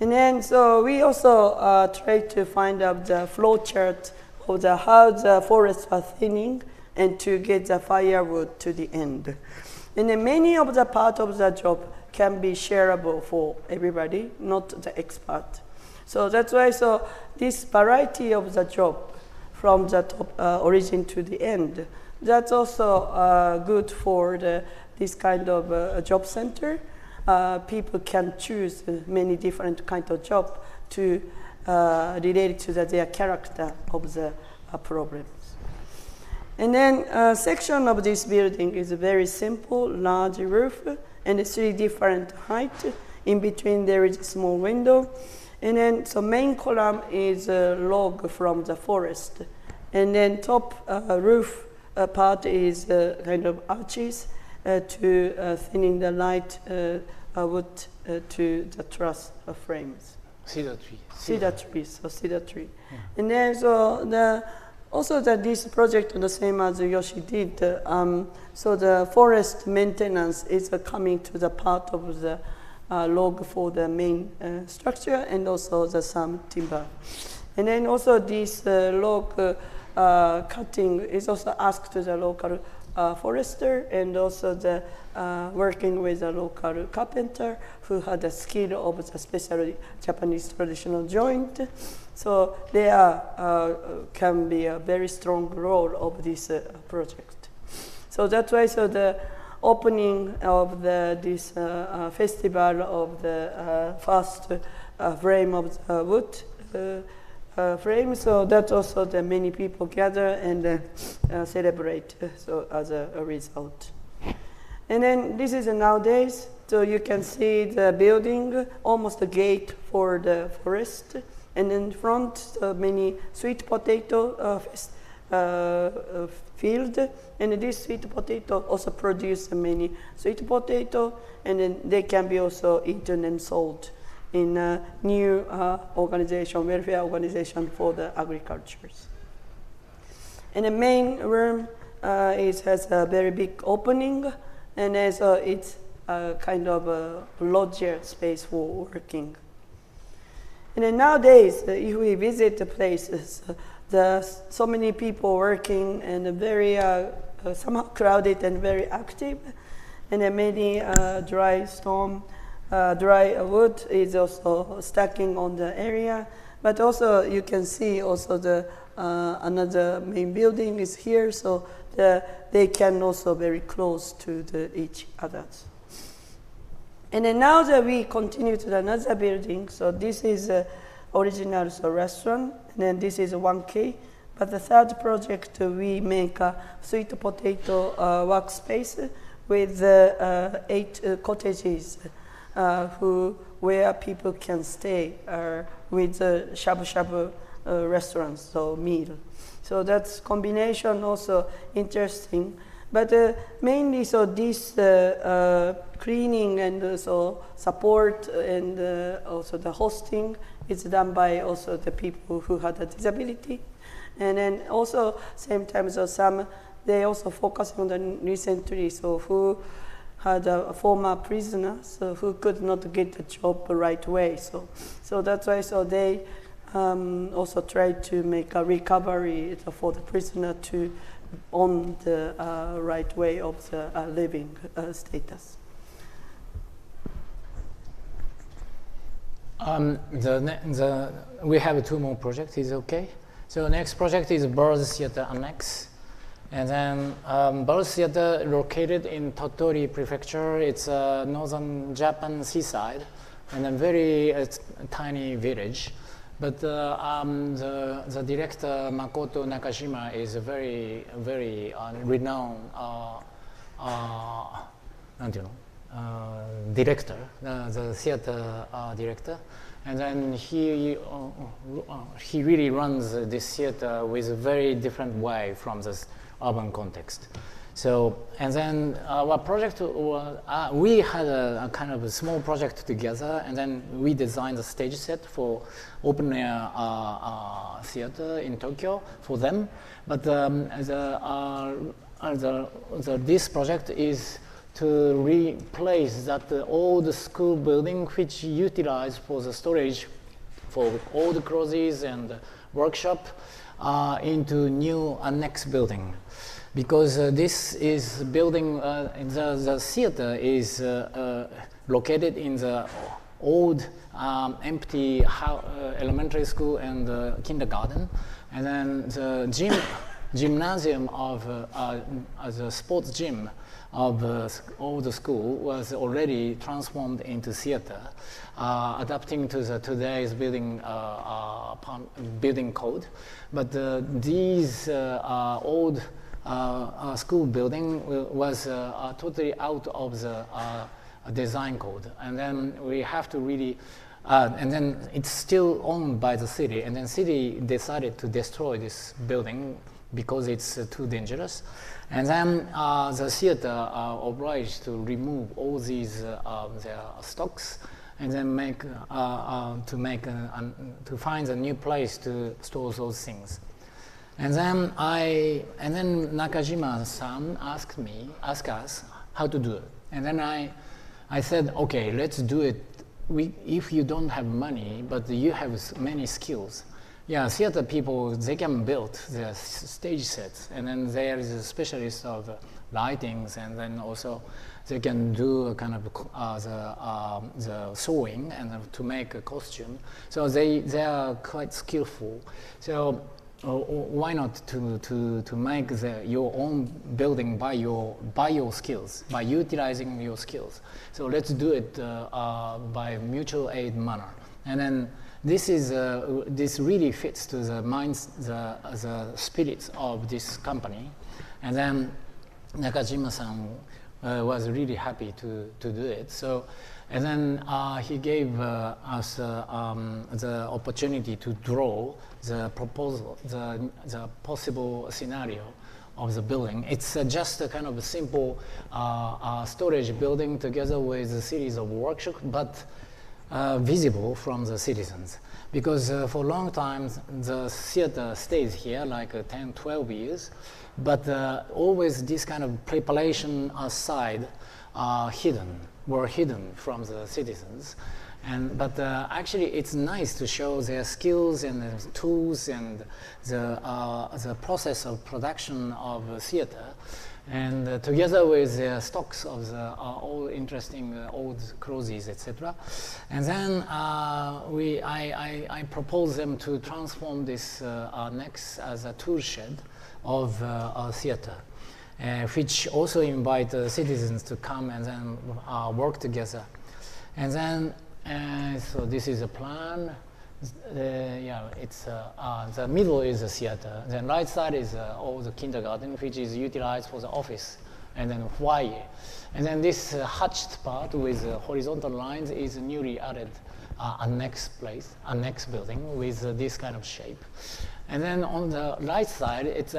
And then, so we also try to find out the flow chart of how the forests are thinning and to get the firewood to the end. And then many of the part of the job can be shareable for everybody, not the expert. So that's why, so this variety of the job from the top, origin to the end, that's also good for this kind of job center. People can choose many different kind of job to relate to their character of the problems. And then section of this building is a very simple, large roof and 3 different heights. In between there is a small window. And then so main column is a log from the forest. And then top roof part is kind of arches to thinning the light wood to the truss frames. Cedar tree. Cedar tree. Yeah. And then so also this project the same as Yoshi did. So the forest maintenance is coming to the part of the log for the main structure and also some timber. And then also this log cutting is also asked to the local forester and also the working with a local carpenter who had the skill of the special Japanese traditional joint. So there can be a very strong role of this project. So that's why so the opening of this festival of the first frame of the wood frame, so that also the many people gather and celebrate so as a result. And then this is nowadays, so you can see the building, almost a gate for the forest, and in front many sweet potato field, and this sweet potato also produce many sweet potato, and then they can be also eaten and sold in a new organization, welfare organization for the agricultures. And the main room has a very big opening, and also it's kind of a lodger space for working. And then nowadays, if we visit the places, there's so many people working and very somehow crowded and very active, and then many dry wood is also stacking on the area. But also you can see also the another main building is here, so they can also very close to each other. And then now that we continue to another building, so this is original restaurant, and then this is 1K. But the third project, we make a sweet potato workspace with 8 cottages where people can stay with shabu-shabu restaurants, so meal. So that's combination also interesting. But mainly, so this cleaning and so support and also the hosting is done by also the people who had a disability. And then also same time, so they also focus on the recently, so who had a former prisoner, so who could not get the job right way. So that's why, so they also try to make a recovery for the prisoner to on the right way of the living status. We have 2 more projects, is okay? So next project is Birds Theater Annex. And then Birds Theater located in Tottori Prefecture. It's a northern Japan seaside and a very tiny village. But the director Makoto Nakashima is a very, very renowned director, the theater director, and then he really runs this theater with a very different way from this urban context. So, and then our project, we had a kind of a small project together, and then we designed a stage set for open air theater in Tokyo for them. But this project is to replace that old school building which utilized for the storage for old clothes and workshop into new annex building. Because this is building, the theater is located in the old empty elementary school and kindergarten, and then the gymnasium of the sports gym of the school was already transformed into theater, adapting to the today's building code. But these old school building was totally out of the design code, and then we have to really and then it's still owned by the city, and then city decided to destroy this building because it's too dangerous. And then the theater obliged to remove all these their stocks, and then to find a new place to store those things. And then Nakajima-san asked us how to do it. And then I said, okay, let's do it. If you don't have money, but you have many skills. Yeah, theater people, they can build their stage sets, and then there is a specialist of lightings, and then also they can do a kind of the sewing and to make a costume. So they are quite skillful. So why not to make your own building by your skills, by utilizing your skills? So let's do it by mutual aid manner. And then this really fits to the minds, the spirits of this company. And then Nakajima-san was really happy to do it. So, and then he gave us the opportunity to draw the proposal, the possible scenario of the building. It's just a kind of a simple storage building together with a series of workshops, but visible from the citizens. Because for a long time, the theater stays here, like 10, 12 years, but always this kind of preparation aside were hidden from the citizens. But actually, it's nice to show their skills and the tools and the process of production of theater, and together with the stocks of the all interesting old clothes, etc. And then I proposed them to transform this annex as a tool shed of a theater, which also invite citizens to come and then work together. And then so this is a plan. It's the middle is the theater. The right side is all the kindergarten, which is utilized for the office, and then foyer. And then this hatched part with horizontal lines is a newly added annex building with this kind of shape. And then on the right side, it's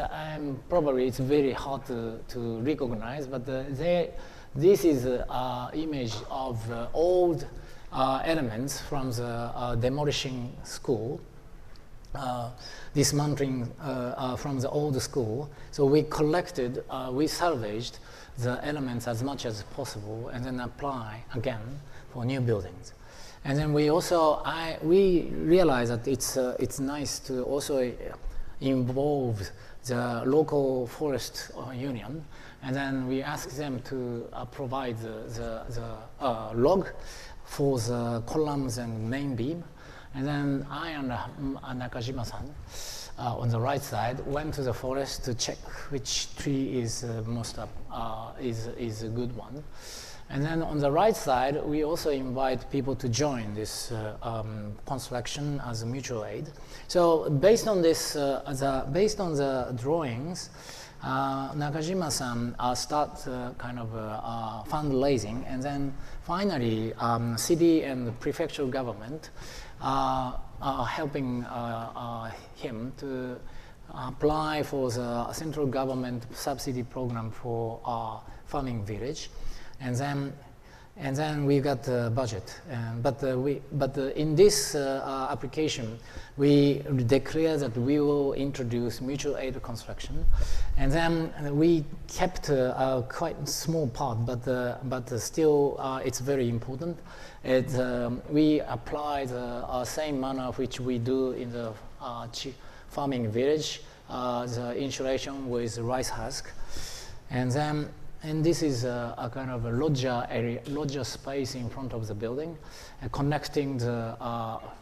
probably it's very hard to recognize, but this is an image of old elements from the demolishing school, dismantling from the old school. So we collected, we salvaged the elements as much as possible and then apply again for new buildings. And then we also, we realized that it's nice to also involve the local forest union, and then we asked them to provide the log for the columns and main beam. And then I and Nakajima-san on the right side went to the forest to check which tree is most is a good one. And then on the right side, we also invite people to join this construction as a mutual aid. So based on this, based on the drawings, Nakajima-san start kind of fundraising, and then finally city and the prefectural government are helping him to apply for the central government subsidy program for farming village. And then And then we got the budget. But in this application, we declare that we will introduce mutual aid construction. And then we kept a quite small part, but still it's very important. We apply the same manner which we do in the farming village, the insulation with rice husk. And this is a kind of a loggia space in front of the building, connecting the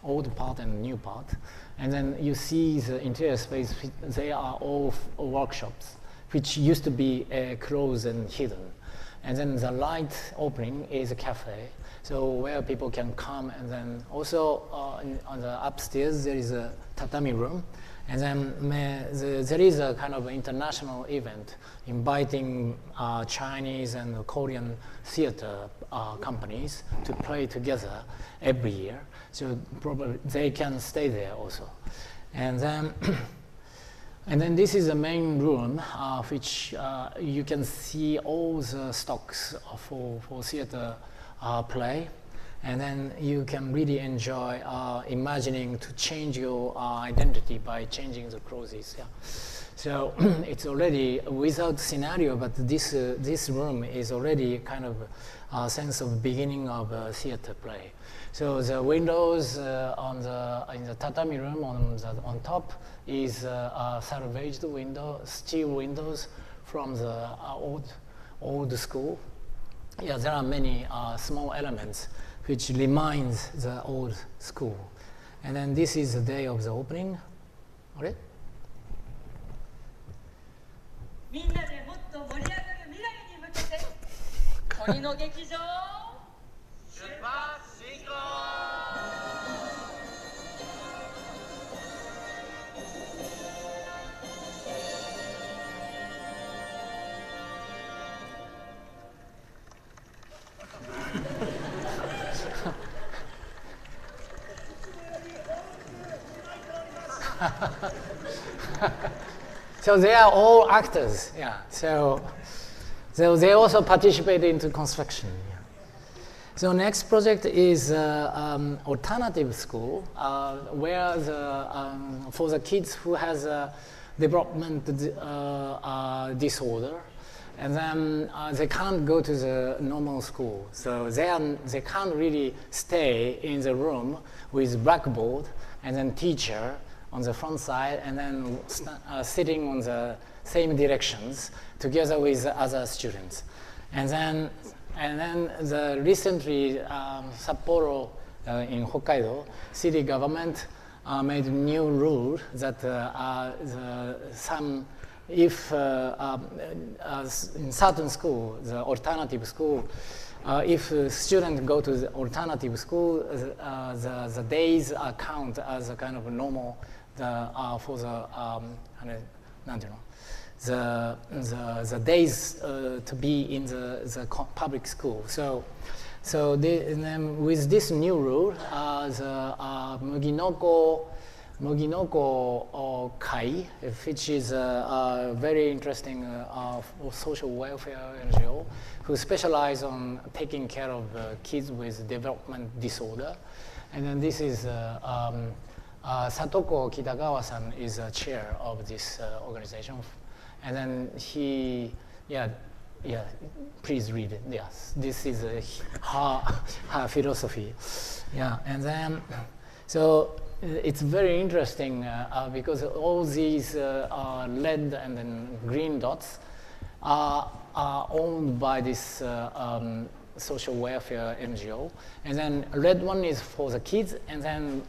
old part and new part. And then you see the interior space, they are all workshops, which used to be closed and hidden. And then the light opening is a cafe, so where people can come. And then also on the upstairs, there is a tatami room. And then there is a kind of international event inviting Chinese and Korean theater companies to play together every year. So probably they can stay there also. And then, and then this is the main room, which you can see all the stocks for theater play. And then you can really enjoy imagining to change your identity by changing the clothes. Yeah. So it's already without scenario, but this room is already kind of a sense of beginning of a theater play. So the windows in the tatami room on top is salvaged window, steel windows from the old school. Yeah, there are many small elements which reminds the old school. And then this is the day of the opening. Okay? みんなでもっと盛り上がる未来に向けて鬼の劇場出発進行 So they are all actors, yeah. So they also participate into construction. Yeah. So next project is alternative school, where for the kids who has a development disorder, and then they can't go to the normal school. So they can't really stay in the room with blackboard and then teacher on the front side, and then sitting on the same directions together with other students. And then the recently Sapporo in Hokkaido city government made a new rule that if in certain school, the alternative school, if students go to the alternative school, the days are count as a kind of a normal for the days to be in the public school. So with this new rule, the Muginoko Kai, which is a very interesting social welfare NGO, who specialize on taking care of kids with development disorder. And then this is Satoko Kitagawa-san is a chair of this organization. And then please read it. Yes, this is her philosophy. Yeah, and then, so it's very interesting because all these red and then green dots are owned by this social welfare NGO. And then red one is for the kids, and then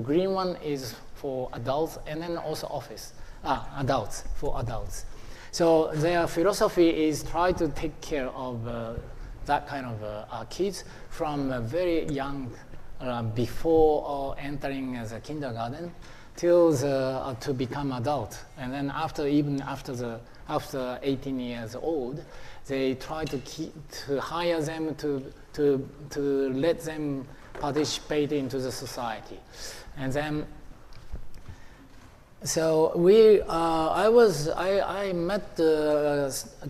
green one is for adults, and then also adults, for adults. So their philosophy is try to take care of that kind of kids from very young, before entering as a kindergarten, till to become adult. And then after 18 years old, they try to hire them to let them participate into the society. And then, so I met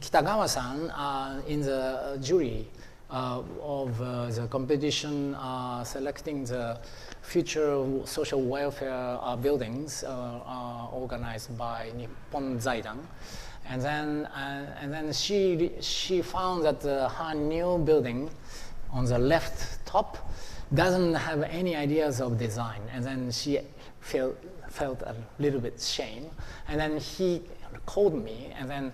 Kitagawa-san in the jury the competition selecting the future social welfare buildings organized by Nippon Zaidan. And then she found that her new building on the left top doesn't have any ideas of design, and then she felt a little bit shame. And then he called me, and then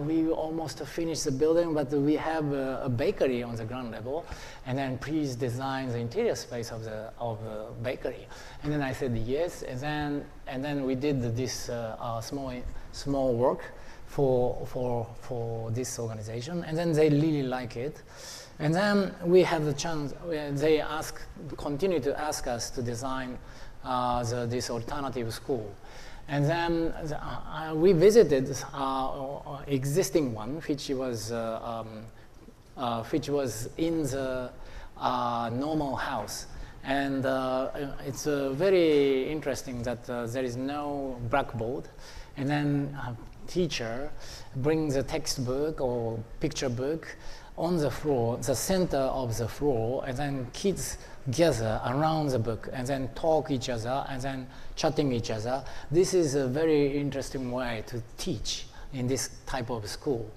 we almost finished the building, but we have a bakery on the ground level, and then please design the interior space of the bakery. And then I said yes, and then we did this small work for this organization, and then they really like it. And then we have the chance, they continue to ask us to design this alternative school. And then we visited existing one, which was in the normal house. And it's very interesting that there is no blackboard. And then a teacher brings a textbook or picture book on the floor, the center of the floor, and then kids gather around the book and then talk each other and then chatting each other. This is a very interesting way to teach in this type of school.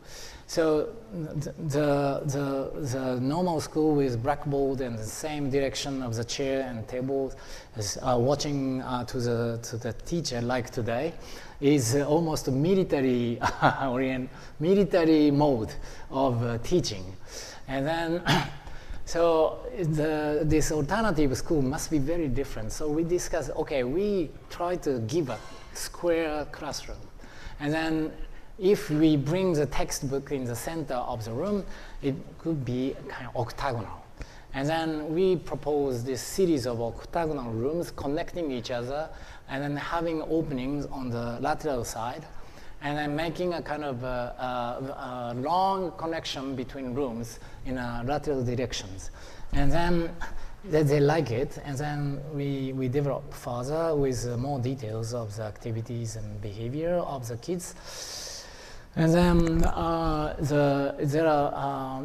So the normal school with blackboard and the same direction of the chair and tables, watching to the teacher like today, is almost a military military mode of teaching. And then so this alternative school must be very different. So we discussed, okay, we try to give a square classroom. And then if we bring the textbook in the center of the room, it could be kind of octagonal. And then we propose this series of octagonal rooms connecting each other and then having openings on the lateral side and then making a kind of a long connection between rooms in lateral directions. And then they like it, and then we develop further with more details of the activities and behavior of the kids. And then there are,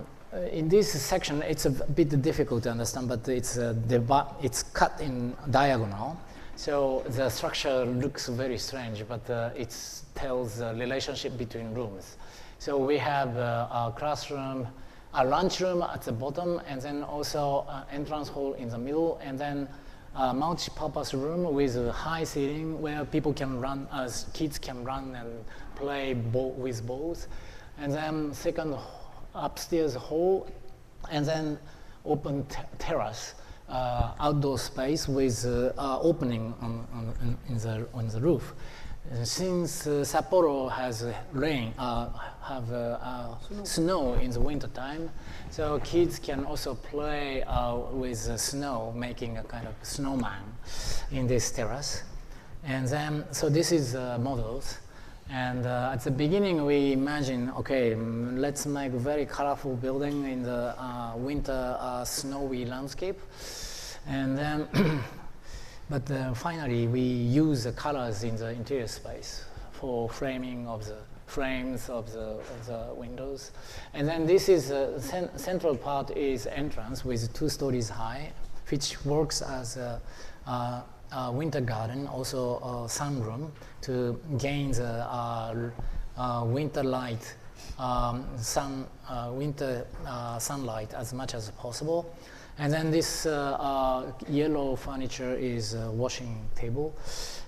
in this section, it's a bit difficult to understand, but it's cut in diagonal. So the structure looks very strange, but it tells the relationship between rooms. So we have a classroom, a lunchroom at the bottom, and then also an entrance hall in the middle, and then a multi-purpose room with a high ceiling where people can run, as kids can run and play with balls. And then second upstairs hall, and then open terrace, outdoor space with opening on the roof. Since Sapporo has rain, snow in the winter time, so kids can also play with snow, making a kind of snowman in this terrace. And then, so this is models. And at the beginning, we imagine, okay, let's make a very colorful building in the winter snowy landscape. And then, but finally, we use the colors in the interior space for framing of the frames of the windows. And then this is central part is entrance with 2 stories high, which works as a winter garden, also a sunroom to gain the winter light, winter sunlight as much as possible. And then this yellow furniture is a washing table.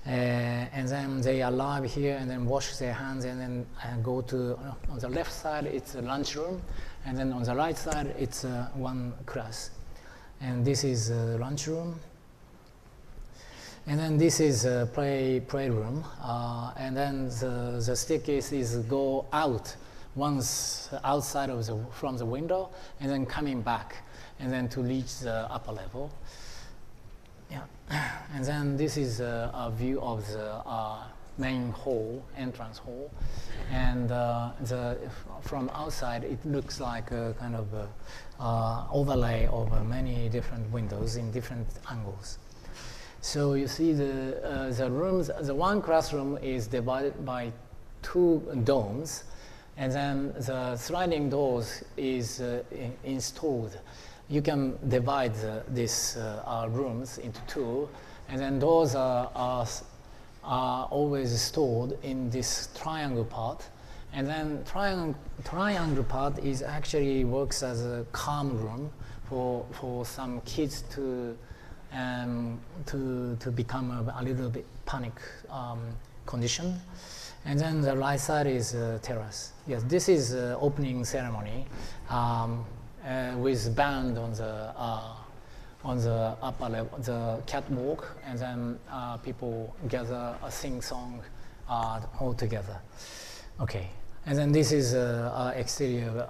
And then they arrive here and then wash their hands and then go to, on the left side, it's a lunchroom. And then on the right side, it's one class. And this is a lunchroom. And then this is a playroom. And then the staircase is go out once outside of from the window and then coming back and then to reach the upper level. Yeah. And then this is a view of the main hall, entrance hall. And from outside, it looks like a kind of overlay of many different windows in different angles. So you see the rooms, the one classroom is divided by 2 domes. And then the sliding doors is installed. You can divide these rooms into two, and then doors are always stored in this triangle part. And then triangle part is actually works as a calm room for some kids to become a little bit panic condition. And then the right side is terrace. Yes, this is opening ceremony with band on the upper level, the catwalk, and then people gather a sing song all together. Okay, and then this is exterior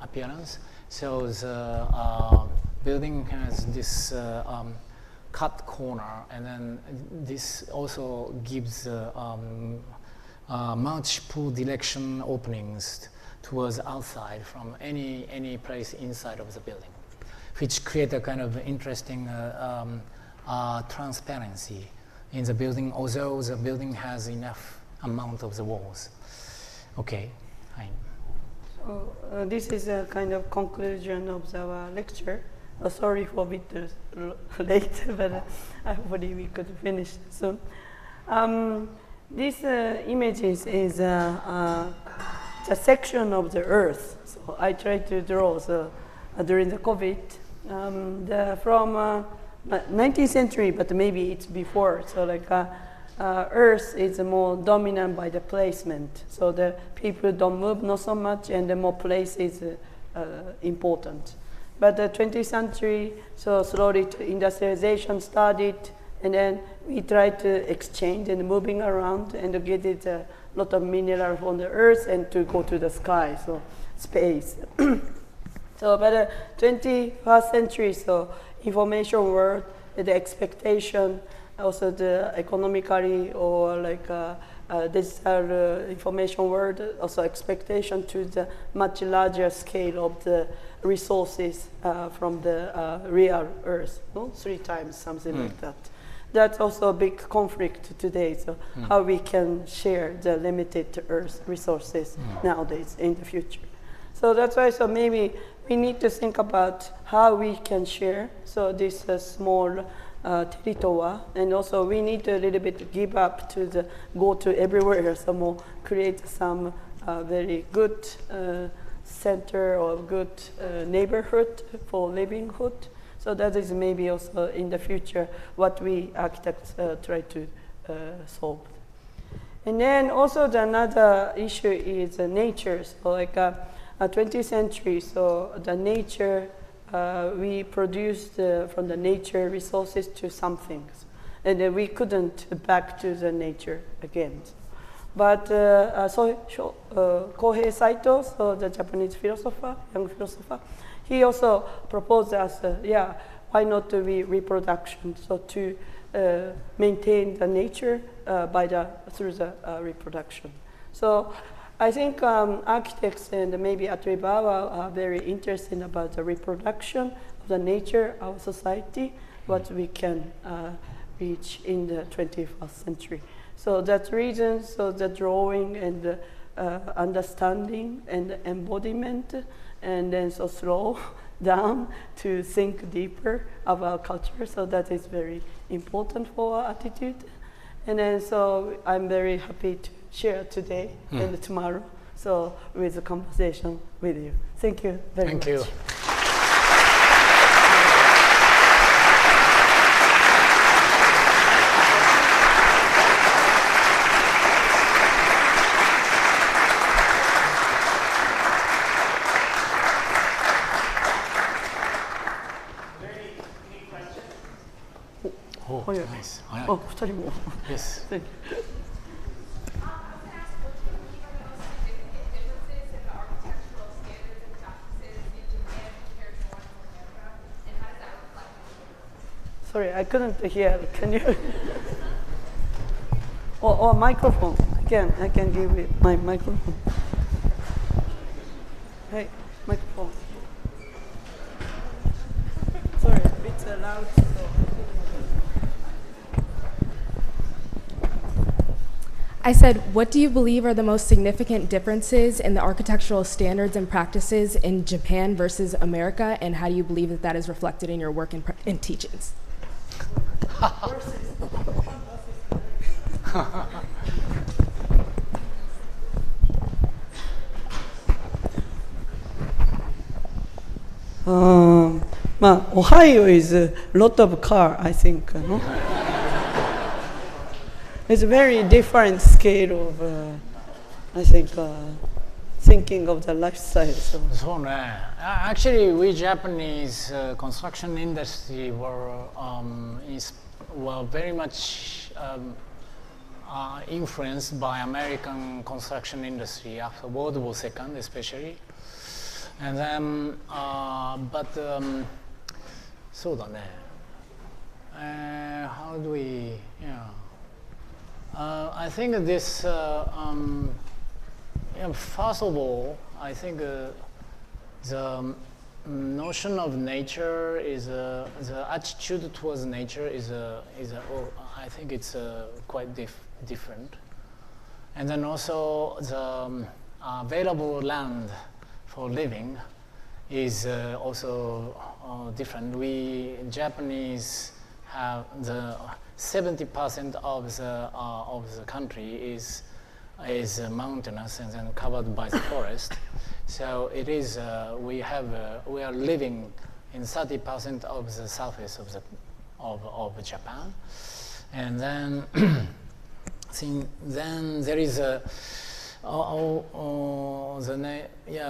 appearance. So the building has this cut corner, and then this also gives multiple direction openings towards outside from any place inside of the building, which create a kind of interesting transparency in the building, although the building has enough amount of the walls. Okay. So this is a kind of conclusion of our lecture. Sorry for a bit late, but hopefully we could finish soon. This image is a section of the Earth. So I tried to draw during the COVID from 19th century, but maybe it's before. So like Earth is more dominant by the placement. So the people don't move not so much, and the more place is important. But the 20th century, so slowly industrialization started, and then we tried to exchange and moving around and to get it a lot of mineral from the earth and to go to the sky, so space. So by the 21st century, so information world, the expectation, also the economically or like digital information world, also expectation to the much larger scale of the resources from the real earth, no? 3 times, something like that. That's also a big conflict today, so how we can share the limited earth resources nowadays in the future. So that's why, so maybe we need to think about how we can share, so this small territory, and also we need to a little bit give up to the go to everywhere, so more create some very good center or good neighborhood for livelihood. So that is maybe also in the future what we architects try to solve. And then also the another issue is nature. So like 20th century, so the nature, we produced from the nature resources to some things. And then we couldn't back to the nature again. But Kohei Saito, so the Japanese philosopher, young philosopher, he also proposed us, why not do reproduction? So to maintain the nature through the reproduction. So I think architects and maybe Atelier Bow Wow are very interested about the reproduction of the nature of society, what we can reach in the 21st century. So that's reason, so the drawing and the understanding and the embodiment, and then so slow down to think deeper of our culture. So that is very important for our attitude. And then so I'm very happy to share today and tomorrow, so with the conversation with you. Thank you very much. Thank you. Oh, yeah. nice. 2人も Yes. Thank you. Sorry, I couldn't hear. Can you? or microphone. I can give you my microphone. Hey, microphone. Sorry, a bit loud. So. I said, what do you believe are the most significant differences in the architectural standards and practices in Japan versus America, and how do you believe that that is reflected in your work and teachings? Ohio is a lot of car, I think. No? It's a very different scale of, I think, thinking of the lifestyle. So, actually, we Japanese construction industry were very much influenced by American construction industry after World War II, especially. And then, so how do we, I think this, first of all, I think the notion of nature is, the attitude towards nature is I think it's quite different. And then also the available land for living is also different. We Japanese have the 70% of the country is mountainous and then covered by the forest. So it is we are living in 30% of the surface of Japan, and then then there is a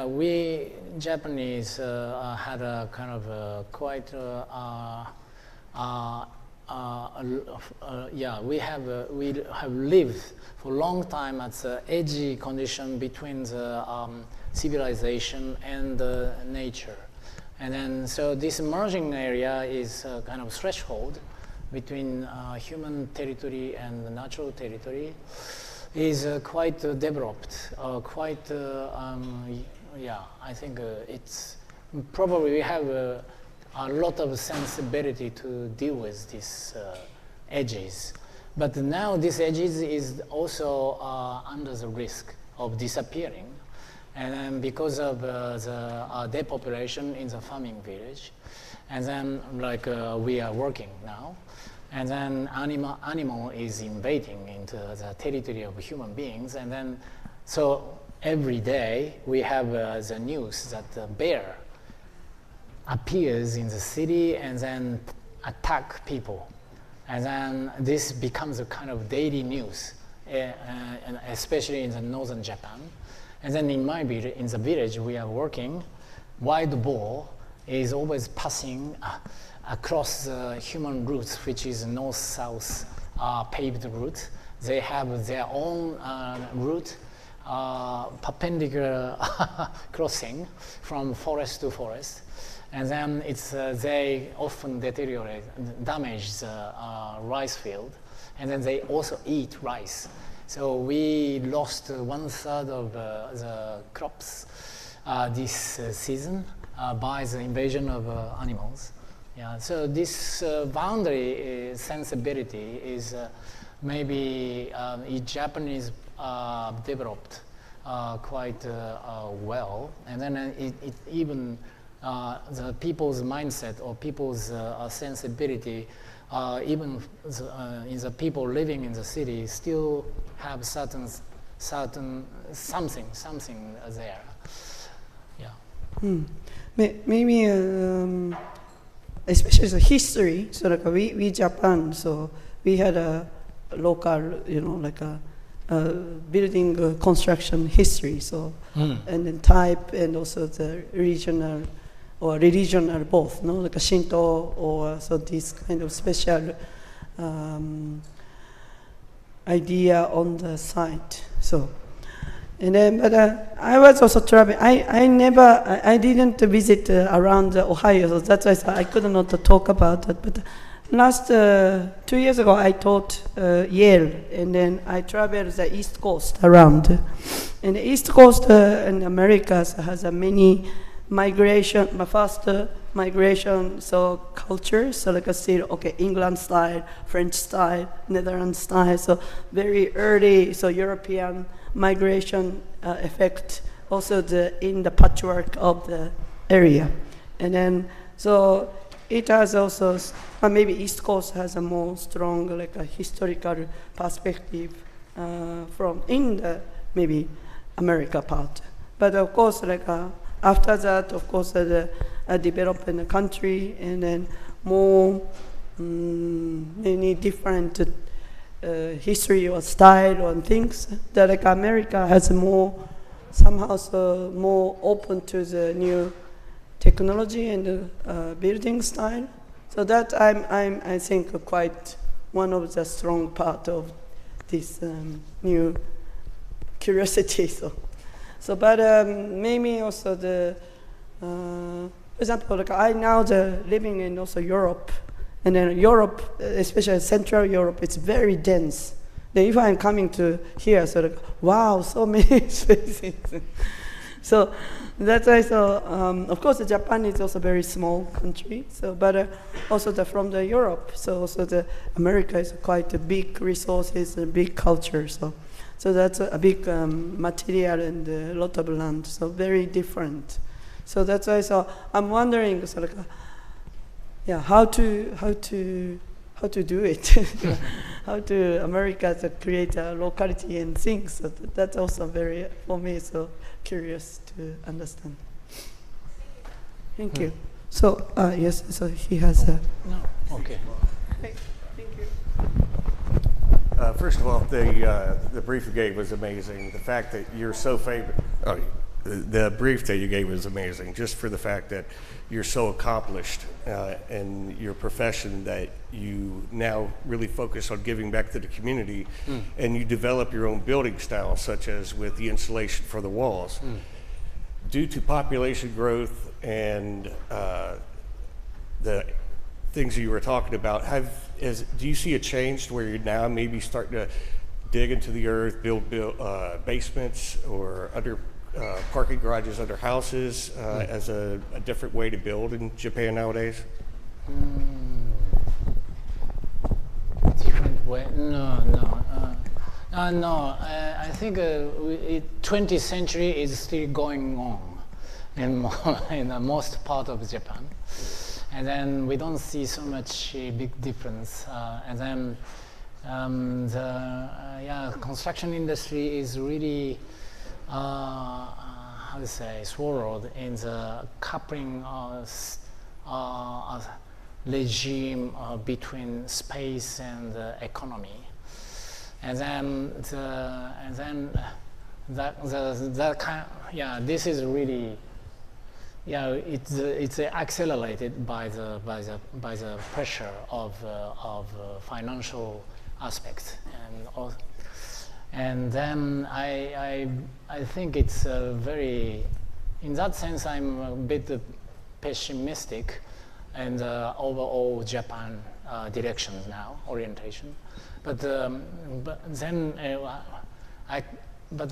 we Japanese had a kind of quite we have lived for a long time at the edgy condition between the civilization and the nature, and then so this emerging area is a kind of threshold between human territory and the natural territory. Is quite developed, I think it's probably we have a lot of sensibility to deal with these edges. But now these edges is also under the risk of disappearing, and then because of the depopulation in the farming village, and then we are working now. And then animal is invading into the territory of human beings, and then so every day we have the news that the bear appears in the city and then attack people, and then this becomes a kind of daily news, and especially in the northern Japan. And then in the village we are working, wild boar is always passing across the human routes, which is north-south paved route. They have their own route, perpendicular crossing from forest to forest. And then they often damage the rice field. And then they also eat rice. So we lost 1/3 of the crops this season by the invasion of animals. Yeah, so this boundary sensibility is maybe Japanese developed quite well, and then it even the people's mindset or people's sensibility, even in the people living in the city, still have something there. Yeah. Maybe. Especially the history, so like we Japan, so we had a local, like a building construction history, so and then type and also the regional or religional both, no, like a Shinto or so this kind of special idea on the site. So. And then, but I was also traveling. I didn't visit around Ohio, so that's why I could not talk about that. But last 2 years ago, I taught Yale, and then I traveled the East Coast around. And the East Coast in America has many migration, my first migration, so culture, so like I said, okay, England style, French style, Netherlands style, so very early, so European migration effect, also in the patchwork of the area. And then, so it has also, maybe East Coast has a more strong, like a historical perspective from in the maybe America part. But of course, like after that, of course, the developing country, and then more many different history or style or things that like America has more somehow so more open to the new technology and building style. So that I think quite one of the strong part of this new curiosity. So but maybe also the for example, like I now living in also Europe, and then Europe, especially Central Europe, it's very dense. Then if I'm coming to here, so like wow, so many spaces. So that's why. So of course, Japan is also a very small country. So, but also from the Europe. So also the America is quite a big resources and big culture. So that's a big material and a lot of land. So very different. So that's why. So I'm wondering, so like, yeah, how to do it, how to America to create a locality and things. So that's also very, for me, so curious to understand. Thank you. So yes, so he has a. No, okay. Thank you. First of all, the brief you gave was amazing. The fact that you're so famous, the brief that you gave was amazing. Just for the fact that you're so accomplished in your profession that you now really focus on giving back to the community, and you develop your own building style, such as with the insulation for the walls. Due to population growth and the things you were talking about, do you see a change where you're now maybe starting to dig into the earth, build basements or under parking garages under houses as a different way to build in Japan nowadays? Different way? No. I think 20th century is still going on in the most part of Japan, and then we don't see so much big difference. And then the construction industry is really how to say, swallowed in the coupling regime between space and economy, and then that kind. This is really, it's accelerated by the pressure of financial aspects and then I think it's very, in that sense, I'm a bit pessimistic in the overall Japan direction now, orientation. But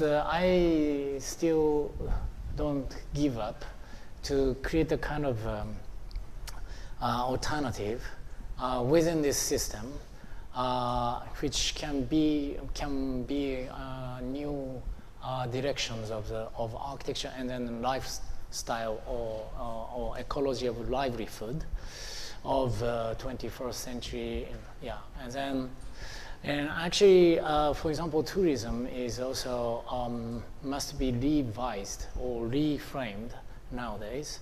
I still don't give up to create a kind of alternative within this system. Which can be new directions of architecture and then lifestyle or ecology of livelihood of 21st century. And actually, for example, tourism is also must be revised or reframed nowadays,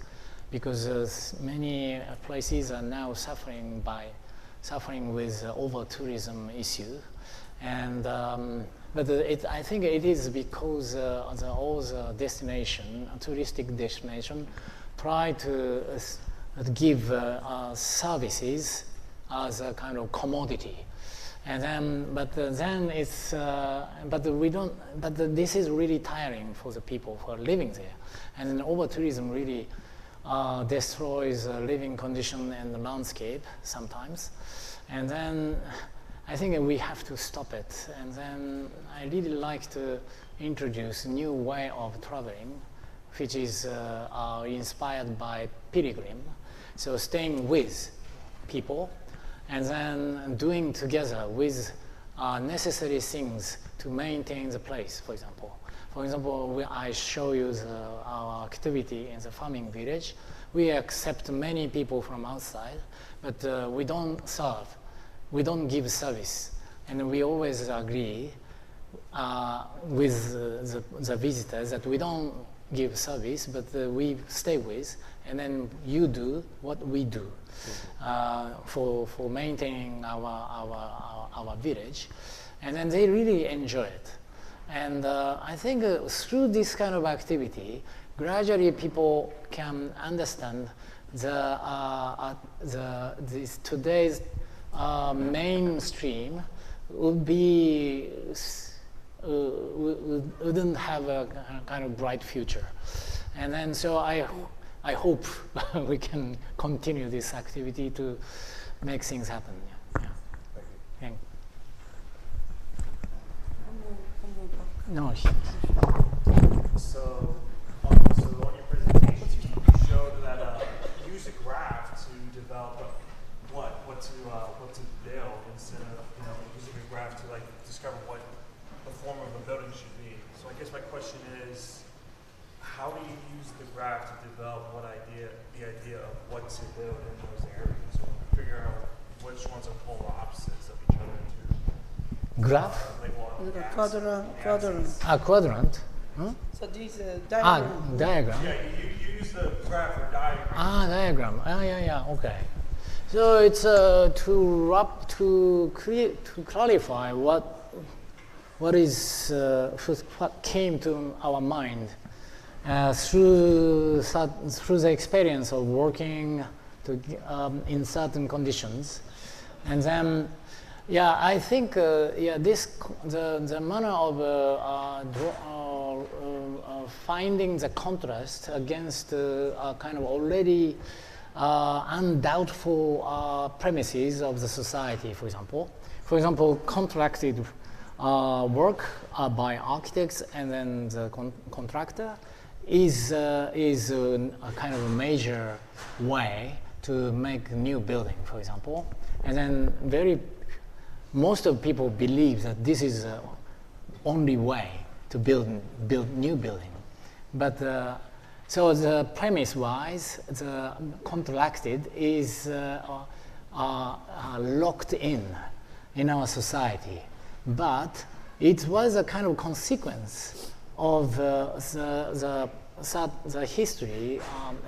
because many places are now suffering with over-tourism issue, and but I think it is because all the touristic destination, try to give services as a kind of commodity, and then this is really tiring for the people who are living there, and then over-tourism really destroys living condition and the landscape sometimes. And then I think we have to stop it. And then I really like to introduce a new way of traveling, which is inspired by pilgrim. So staying with people and then doing together with necessary things to maintain the place, for example. For example, when I show you our activity in the farming village, we accept many people from outside, but we don't serve. We don't give service. And we always agree with the visitors that we don't give service, but we stay with, and then you do what we do for maintaining our village. And then they really enjoy it. And I think through this kind of activity, gradually people can understand this today's mainstream would be wouldn't have a kind of bright future. And then so I hope we can continue this activity to make things happen. Yeah. Thank you. No. So on your presentation, you showed that you use a graph to develop what to build instead of using a graph to discover what the form of a building should be. So I guess my question is, how do you use the graph to develop the idea of what to build in those areas, or figure out which ones are polar opposites of each other to Graph? Quadrant. Quadrant. Huh? So this diagram. Diagram. Yeah, you use the graph or diagram. Diagram. Yeah. Okay. So it's to clarify what came to our mind through the experience of working in certain conditions, and then. Yeah, I think the manner of finding the contrast against kind of already undoubtful premises of the society, for example, contracted work by architects and then the contractor is a kind of a major way to make a new building, for example, and then most of people believe that this is the only way to build new building. But so the premise-wise, the contracted is locked in our society. But it was a kind of consequence of the history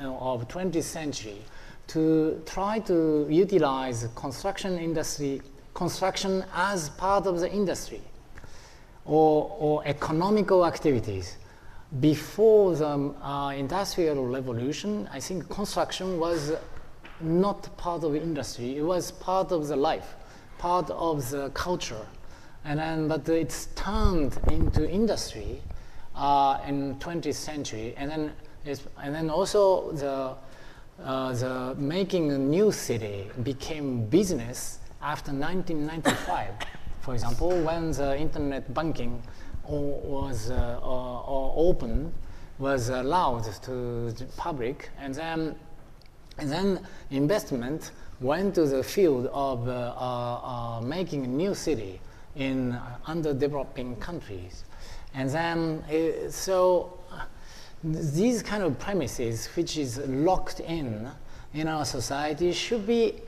of 20th century to try to utilize construction as part of the industry or economical activities. Before the Industrial Revolution, I think construction was not part of the industry. It was part of the life, part of the culture. But it's turned into industry in 20th century. And then also the making a new city became business after 1995, for example, when the internet banking was open, was allowed to the public, and then investment went to the field of making a new city in underdeveloping countries, and then so these kind of premises, which is locked in our society, should be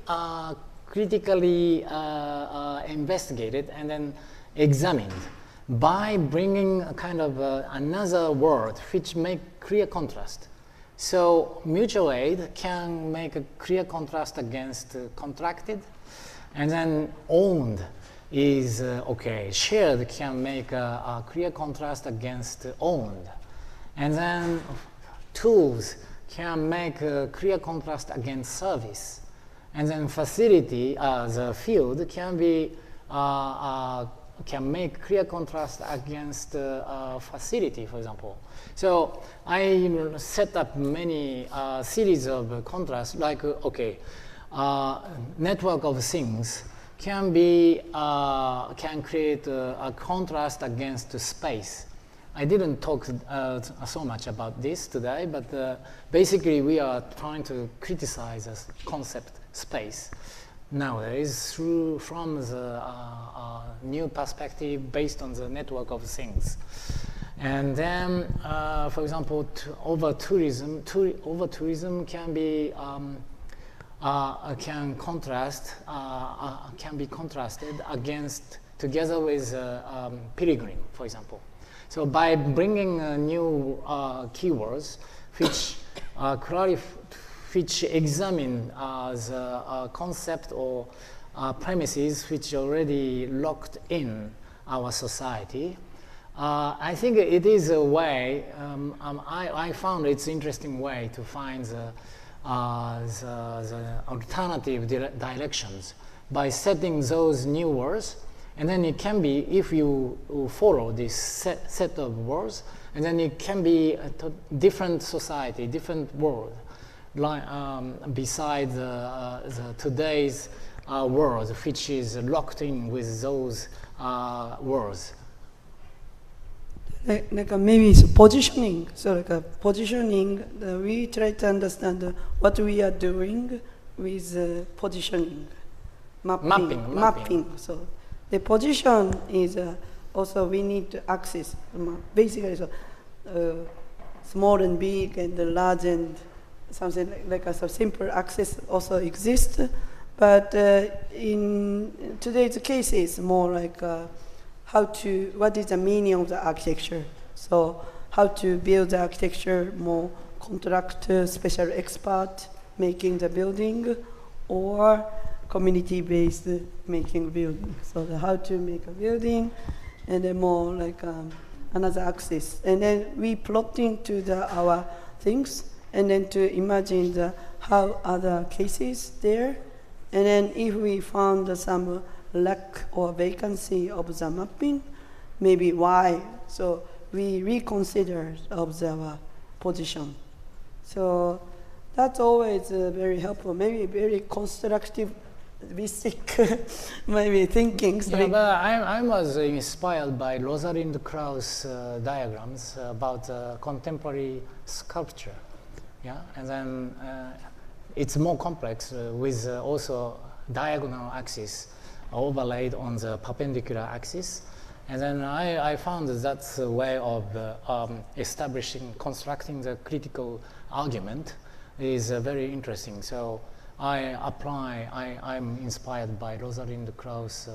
critically investigated and then examined by bringing a kind of another word which make clear contrast. So mutual aid can make a clear contrast against contracted, and then owned is okay. Shared can make a clear contrast against owned, and then tools can make a clear contrast against service. And then facility, the field can make clear contrast against facility, for example. So I set up many series of contrasts, like network of things can create a contrast against space, I didn't talk so much about this today, but basically we are trying to criticize a concept space nowadays from the new perspective based on the network of things. And then, for example, over tourism can be can be contrasted together with pilgrim, for example. So by bringing new keywords which examine the concept or premises which already locked in our society, I think it is a way. I found it's an interesting way to find the alternative directions by setting those new words, and then it can be, if you follow this set of words, and then it can be a different society, different world, beside the today's world, which is locked in with those words. Like maybe it's positioning. So like a positioning, we try to understand what we are doing with positioning, mapping. So the position is also we need to access. Basically, so small and big and large and something like a simple access also exists. But in today's case, it's more like what is the meaning of the architecture? So how to build the architecture, more contractor, special expert making the building, or community-based making building. So how to make a building, and then more like another axis. And then we plot into our things, and then to imagine how other cases there. And then if we found some lack or vacancy of the mapping, maybe why. So we reconsider our position. So that's always very helpful, maybe very constructive, maybe thinking. So yeah, but I was inspired by Rosalind Krauss diagrams about contemporary sculpture. Yeah, and then it's more complex with also diagonal axis overlaid on the perpendicular axis. And then I found that's a way of constructing the critical argument is very interesting. So I'm inspired by Rosalind Krauss,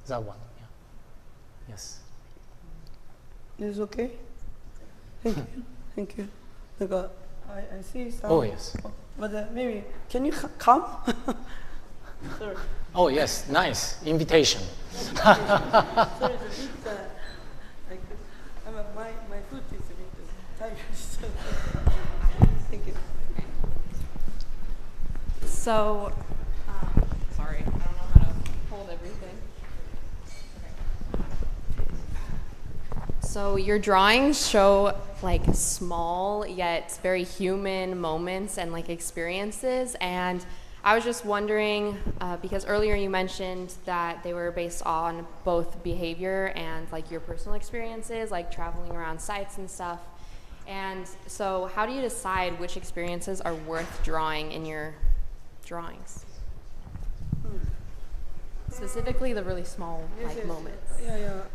that one. Yeah. Yes. Is okay? Thank you. Thank you. I see some. Oh, yes. But maybe, can you come? Sorry. Oh, yes, nice invitation. Sorry, it's a bit, my foot is a bit tired. So thank you. So, sorry, I don't know how to hold everything. Okay. So your drawings show like small yet very human moments and like experiences, and I was just wondering, because earlier you mentioned that they were based on both behavior and like your personal experiences, like traveling around sites and stuff. And so how do you decide which experiences are worth drawing in your drawings? Specifically the really small moments. Yeah.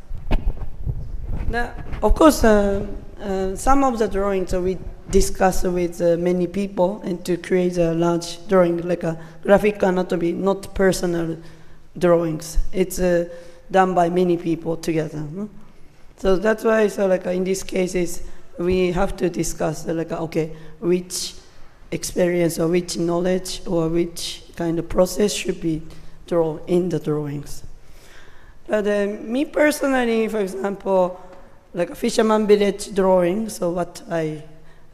Now, of course, some of the drawings we discuss with many people, and to create a large drawing, like a graphic anatomy, not personal drawings. It's done by many people together. No? So that's why, so like in these cases, we have to discuss okay, which experience or which knowledge or which kind of process should be drawn in the drawings. But me personally, for example, like a fisherman village drawing, so what I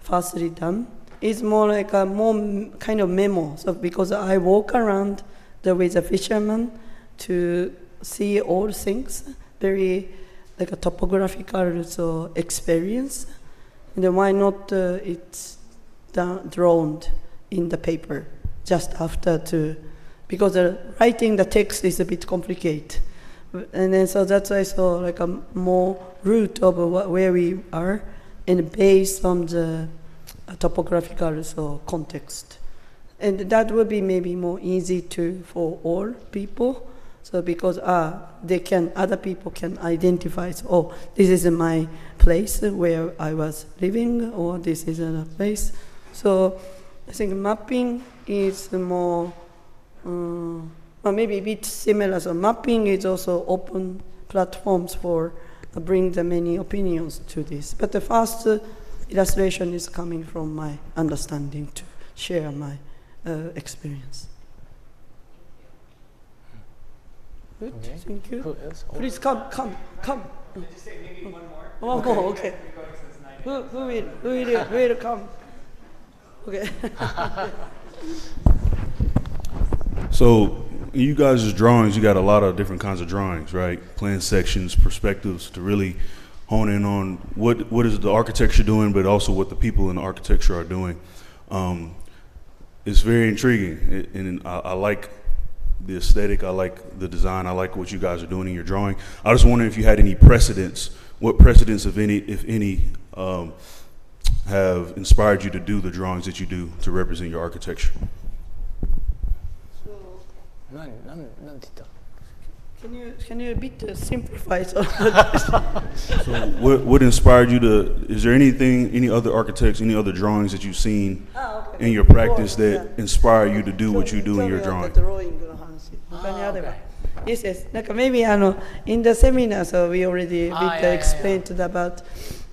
firstly done is more like a more kind of memo. So because I walk around with a fisherman to see all things, very like a topographical experience. And then why not it's drawn in the paper just after because writing the text is a bit complicated. And then so that's why so like a more root of where we are, and based on the topographical so context, and that would be maybe more easy to for all people. So because other people can identify. So, oh, this is my place where I was living, or this is a place. So I think mapping is more. Or maybe a bit similar. So mapping is also open platforms for bring the many opinions to this. But the first illustration is coming from my understanding to share my experience. Good, Okay. thank you. Who else? Please come. Did you say maybe one more? One more, okay. We're going since 9 Who will come? Okay. So, in you guys' drawings, you got a lot of different kinds of drawings, right? Plan sections, perspectives, to really hone in on what is the architecture doing, but also what the people in the architecture are doing. It's very intriguing, and I like the aesthetic, I like the design, I like what you guys are doing in your drawing. I was wondering if you had any precedents, what precedents, if any, have inspired you to do the drawings that you do to represent your architecture? Can you a bit simplify? So what inspired you to, is there any other architects, any other drawings that you've seen in your practice that inspire you to do what you do in your drawing? Yes. Like maybe in the seminar, so we already explained about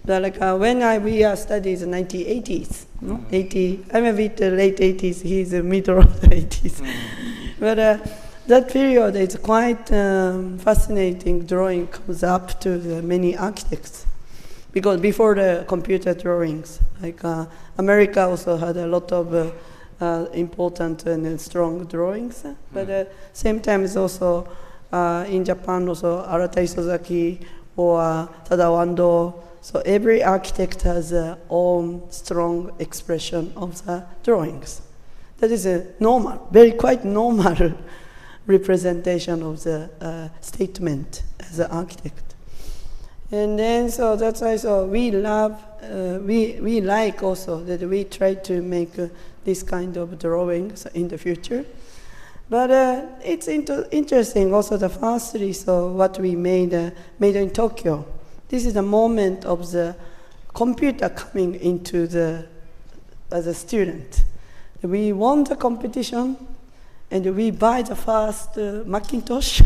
when we studied the 1980s, 80. I'm a bit late 80s. He's the middle of the 80s, but. That period is quite fascinating. Drawing comes up to the many architects, because before the computer drawings, like America also had a lot of important and strong drawings. But at the same time, it's also in Japan also Arata Isozaki or Tadawando. So every architect has their own strong expression of the drawings. That is a normal, quite normal representation of the statement as an architect. And then so that's why we love, we like also that we try to make this kind of drawings in the future. But it's interesting also the firstly, so what we made in Tokyo. This is the moment of the computer coming into as a student. We won the competition, and we buy the first Macintosh,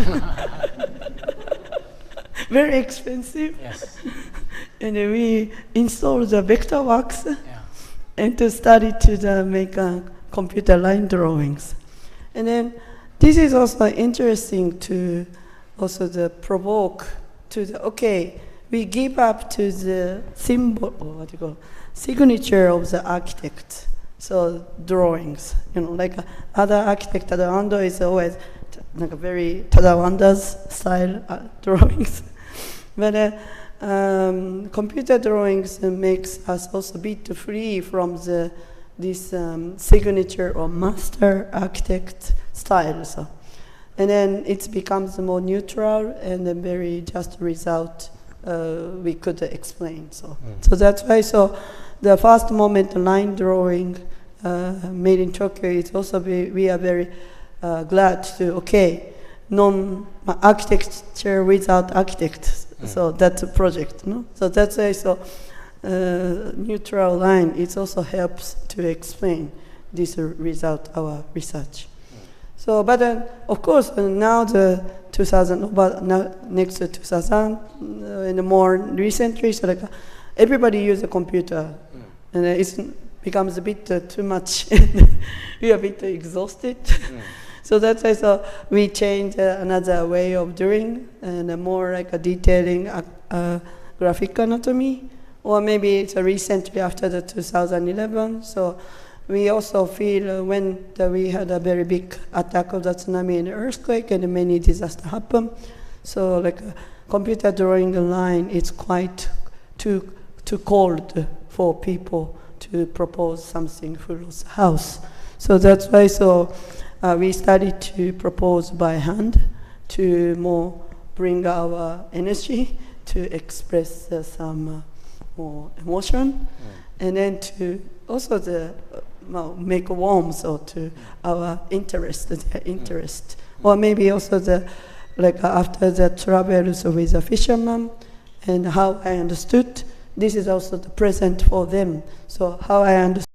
very expensive. Yes. And we install the Vectorworks and to study to make computer line drawings. And then this is also interesting to also provoke to we give up to the symbol, or signature of the architect. So drawings, like other architect, Tadawando is always like a very Tadawanda's style drawings. But computer drawings makes us also a bit free from this signature or master architect style. So. And then it becomes more neutral and a very just result we could explain. So that's why the first moment line drawing made in Tokyo is also we are very glad to architecture without architects. So that's a project, no? So that's why neutral line it also helps to explain this result our research. So, but of course now the 2000, but now next to 2000 and more recently, so like everybody uses a computer, and it becomes a bit too much. We are a bit exhausted. So that's why we changed another way of doing, and more like a detailing graphic anatomy, or maybe it's recently after the 2011. So we also feel when we had a very big attack of the tsunami and earthquake and many disasters happen. So like computer drawing line, it's quite too cold for people to propose something full of the house. So that's why we started to propose by hand to more bring our energy to express some more emotion, and then to also make warmth or to our interest, their interest, or maybe also after the travels with a fisherman, and how I understood. This is also the present for them. So how I understood